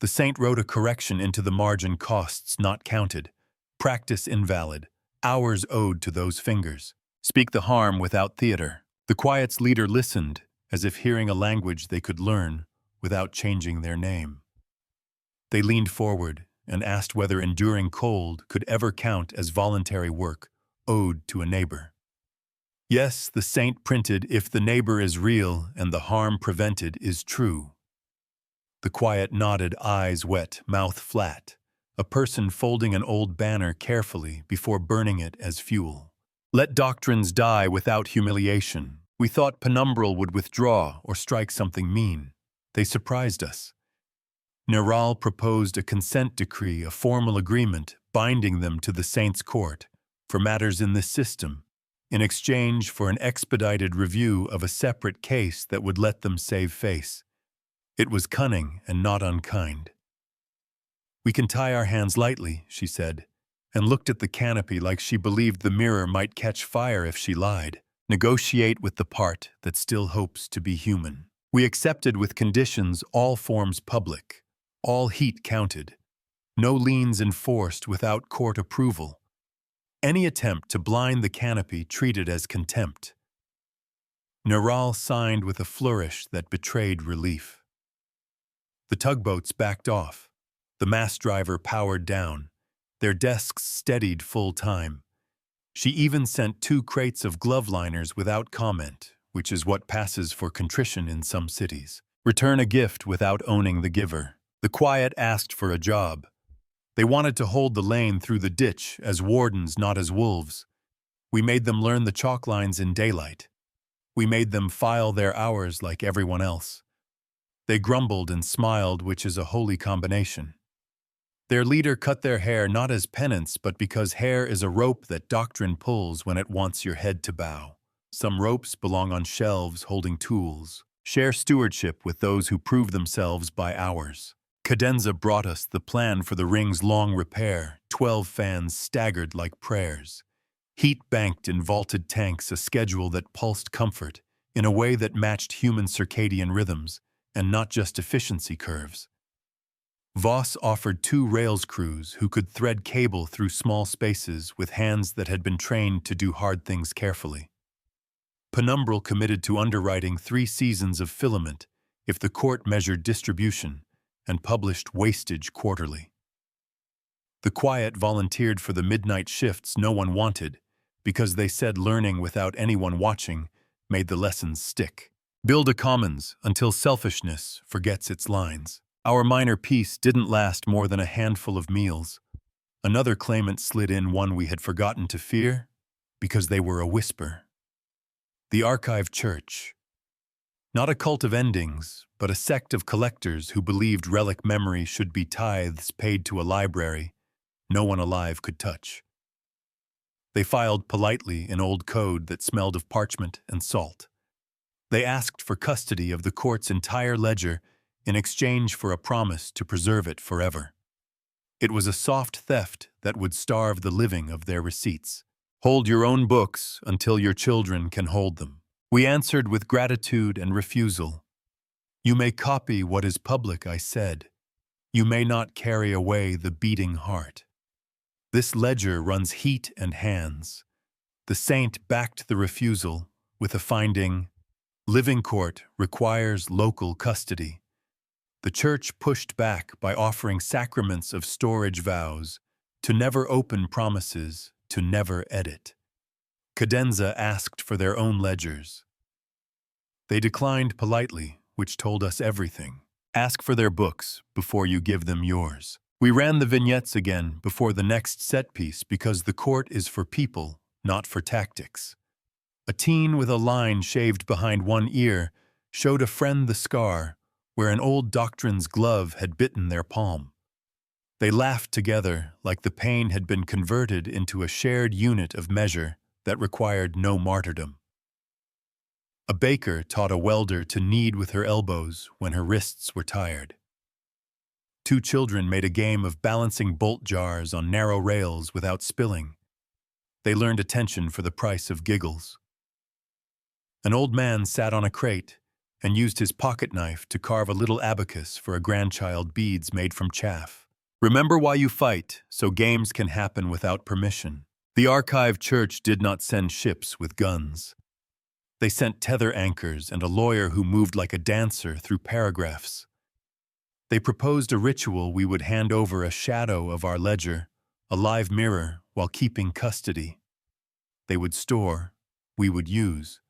The saint wrote a correction into the margin: costs not counted, practice invalid, hours owed to those fingers. Speak the harm without theater. The Quiet's leader listened, as if hearing a language they could learn without changing their name. They leaned forward and asked whether enduring cold could ever count as voluntary work owed to a neighbor. Yes, the saint printed, if the neighbor is real and the harm prevented is true. The Quiet nodded, eyes wet, mouth flat, a person folding an old banner carefully before burning it as fuel. Let doctrines die without humiliation. We thought Penumbral would withdraw or strike something mean. They surprised us. Neral proposed a consent decree, a formal agreement binding them to the saint's court for matters in this system, in exchange for an expedited review of a separate case that would let them save face. It was cunning and not unkind. We can tie our hands lightly, she said, and looked at the canopy like she believed the mirror might catch fire if she lied. Negotiate with the part that still hopes to be human. We accepted with conditions all forms public, all heat counted, no liens enforced without court approval. Any attempt to blind the canopy treated as contempt. Neral signed with a flourish that betrayed relief. The tugboats backed off. The mass driver powered down. Their desks steadied full time. She even sent 2 crates of glove liners without comment, which is what passes for contrition in some cities. Return a gift without owning the giver. The Quiet asked for a job. They wanted to hold the lane through the ditch as wardens, not as wolves. We made them learn the chalk lines in daylight. We made them file their hours like everyone else. They grumbled and smiled, which is a holy combination. Their leader cut their hair not as penance, but because hair is a rope that doctrine pulls when it wants your head to bow. Some ropes belong on shelves holding tools. Share stewardship with those who prove themselves by hours. Cadenza brought us the plan for the ring's long repair, 12 fans staggered like prayers. Heat banked in vaulted tanks, a schedule that pulsed comfort in a way that matched human circadian rhythms, and not just efficiency curves. Voss offered 2 rails crews who could thread cable through small spaces with hands that had been trained to do hard things carefully. Penumbral committed to underwriting 3 seasons of filament if the court measured distribution and published wastage quarterly. The Quiet volunteered for the midnight shifts no one wanted because they said learning without anyone watching made the lessons stick. Build a commons until selfishness forgets its lines. Our minor piece didn't last more than a handful of meals. Another claimant slid in one we had forgotten to fear because they were a whisper. The Archive Church. Not a cult of endings, but a sect of collectors who believed relic memory should be tithes paid to a library no one alive could touch. They filed politely in old code that smelled of parchment and salt. They asked for custody of the court's entire ledger in exchange for a promise to preserve it forever. It was a soft theft that would starve the living of their receipts. Hold your own books until your children can hold them. We answered with gratitude and refusal. You may copy what is public, I said. You may not carry away the beating heart. This ledger runs heat and hands. The saint backed the refusal with a finding, living court requires local custody. The church pushed back by offering sacraments of storage vows, to never open promises, to never edit. Cadenza asked for their own ledgers. They declined politely, which told us everything. Ask for their books before you give them yours. We ran the vignettes again before the next set piece because the court is for people, not for tactics. A teen with a line shaved behind one ear showed a friend the scar where an old doctrine's glove had bitten their palm. They laughed together like the pain had been converted into a shared unit of measure that required no martyrdom. A baker taught a welder to knead with her elbows when her wrists were tired. Two children made a game of balancing bolt jars on narrow rails without spilling. They learned attention for the price of giggles. An old man sat on a crate and used his pocket knife to carve a little abacus for a grandchild beads made from chaff. Remember why you fight, so games can happen without permission. The archive church did not send ships with guns. They sent tether anchors and a lawyer who moved like a dancer through paragraphs. They proposed a ritual we would hand over a shadow of our ledger, a live mirror, while keeping custody. They would store, we would use.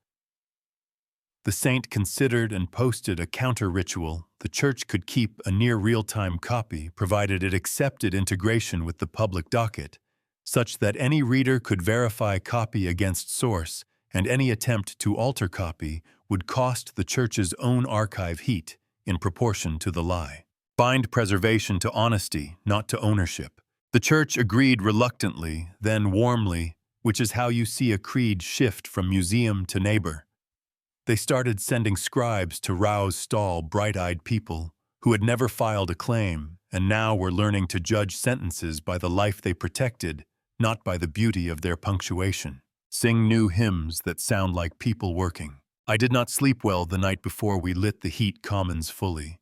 The saint considered and posted a counter-ritual. The church could keep a near real-time copy provided it accepted integration with the public docket, such that any reader could verify copy against source, and any attempt to alter copy would cost the church's own archive heat in proportion to the lie. Bind preservation to honesty, not to ownership. The church agreed reluctantly, then warmly, which is how you see a creed shift from museum to neighbor. They started sending scribes to rouse stall bright-eyed people who had never filed a claim and now were learning to judge sentences by the life they protected, not by the beauty of their punctuation. Sing new hymns that sound like people working. I did not sleep well the night before we lit the heat commons fully.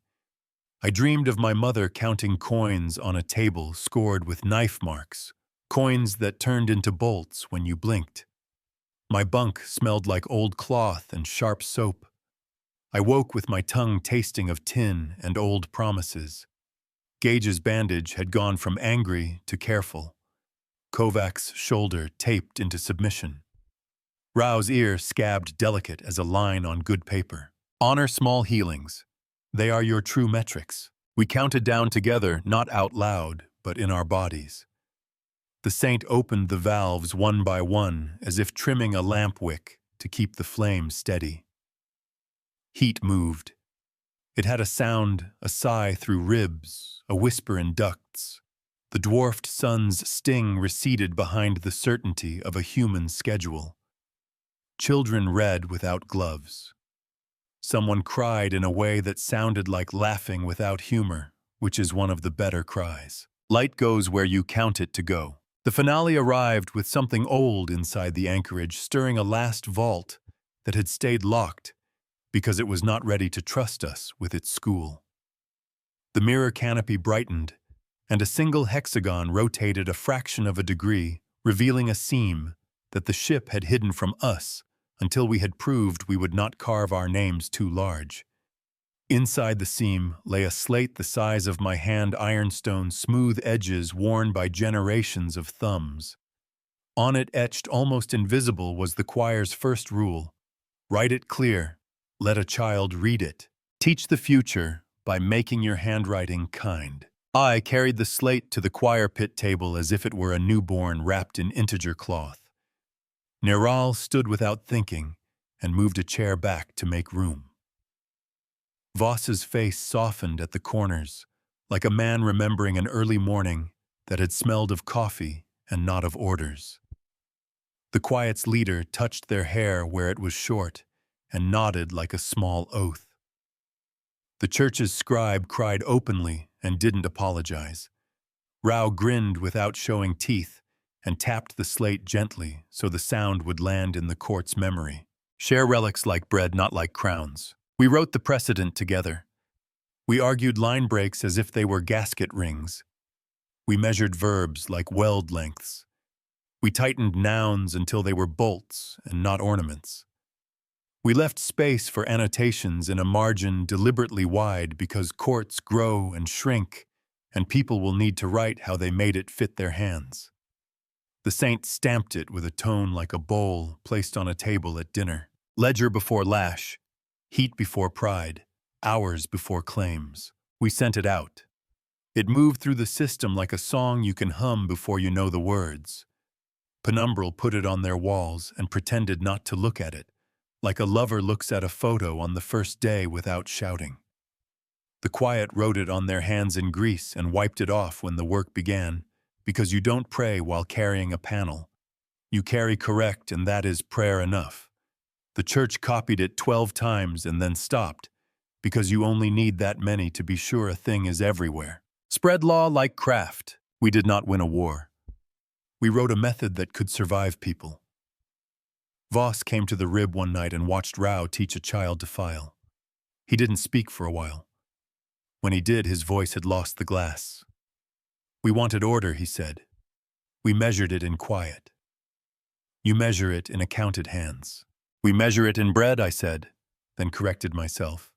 I dreamed of my mother counting coins on a table scored with knife marks, coins that turned into bolts when you blinked. My bunk smelled like old cloth and sharp soap. I woke with my tongue tasting of tin and old promises. Gage's bandage had gone from angry to careful. Kovac's shoulder taped into submission. Rao's ear scabbed delicate as a line on good paper. Honor small healings. They are your true metrics. We counted down together, not out loud, but in our bodies. The saint opened the valves one by one, as if trimming a lamp wick to keep the flame steady. Heat moved. It had a sound, a sigh through ribs, a whisper in ducts. The dwarfed sun's sting receded behind the certainty of a human schedule. Children read without gloves. Someone cried in a way that sounded like laughing without humor, which is one of the better cries. Light goes where you count it to go. The finale arrived with something old inside the anchorage stirring a last vault that had stayed locked because it was not ready to trust us with its school. The mirror canopy brightened, and a single hexagon rotated a fraction of a degree, revealing a seam that the ship had hidden from us until we had proved we would not carve our names too large. Inside the seam lay a slate the size of my hand ironstone, smooth edges worn by generations of thumbs. On it, etched almost invisible, was the choir's first rule: write it clear, let a child read it. Teach the future by making your handwriting kind. I carried the slate to the choir pit table as if it were a newborn wrapped in integer cloth. Neral stood without thinking and moved a chair back to make room. Voss's face softened at the corners, like a man remembering an early morning that had smelled of coffee and not of orders. The quiet's leader touched their hair where it was short and nodded like a small oath. The church's scribe cried openly and didn't apologize. Rao grinned without showing teeth and tapped the slate gently so the sound would land in the court's memory. Share relics like bread, not like crowns. We wrote the precedent together. We argued line breaks as if they were gasket rings. We measured verbs like weld lengths. We tightened nouns until they were bolts and not ornaments. We left space for annotations in a margin deliberately wide because courts grow and shrink, and people will need to write how they made it fit their hands. The saint stamped it with a tone like a bowl placed on a table at dinner. Ledger before lash, heat before pride, hours before claims. We sent it out. It moved through the system like a song you can hum before you know the words. Penumbral put it on their walls and pretended not to look at it, like a lover looks at a photo on the first day without shouting. The Quiet wrote it on their hands in grease and wiped it off when the work began, because you don't pray while carrying a panel. You carry correct, and that is prayer enough. The church copied it 12 times and then stopped, because you only need that many to be sure a thing is everywhere. Spread law like craft. We did not win a war. We wrote a method that could survive people. Voss came to the rib one night and watched Rao teach a child to file. He didn't speak for a while. When he did, his voice had lost the glass. We wanted order, he said. We measured it in quiet. You measure it in accounted hands. We measure it in bread, I said, then corrected myself.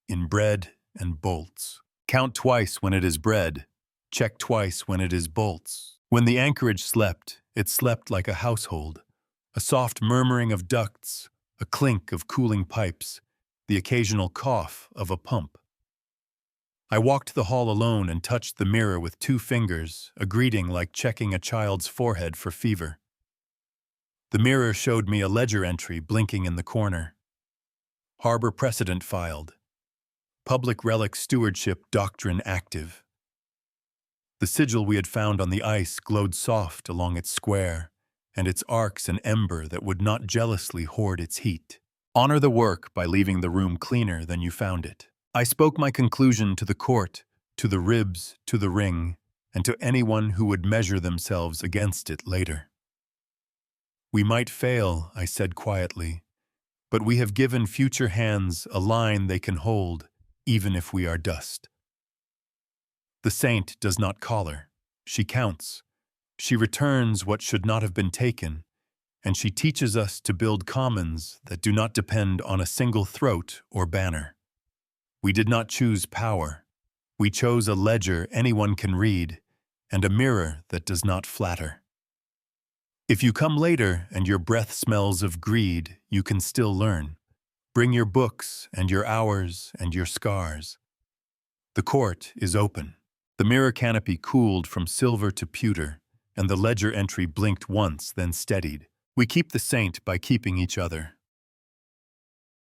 In bread and bolts. Count twice when it is bread. Check twice when it is bolts. When the anchorage slept, it slept like a household. A soft murmuring of ducts, a clink of cooling pipes, the occasional cough of a pump. I walked the hall alone and touched the mirror with 2 fingers, a greeting like checking a child's forehead for fever. The mirror showed me a ledger entry blinking in the corner. Harbor Precedent filed. Public Relic Stewardship Doctrine active. The sigil we had found on the ice glowed soft along its square, and its arcs an ember that would not jealously hoard its heat. Honor the work by leaving the room cleaner than you found it. I spoke my conclusion to the court, to the ribs, to the ring, and to anyone who would measure themselves against it later. We might fail, I said quietly, but we have given future hands a line they can hold, even if we are dust. The saint does not collar. She counts. She returns what should not have been taken, and she teaches us to build commons that do not depend on a single throat or banner. We did not choose power. We chose a ledger anyone can read, and a mirror that does not flatter. If you come later and your breath smells of greed, you can still learn. Bring your books and your hours and your scars. The court is open. The mirror canopy cooled from silver to pewter, and the ledger entry blinked once, then steadied. We keep the saint by keeping each other.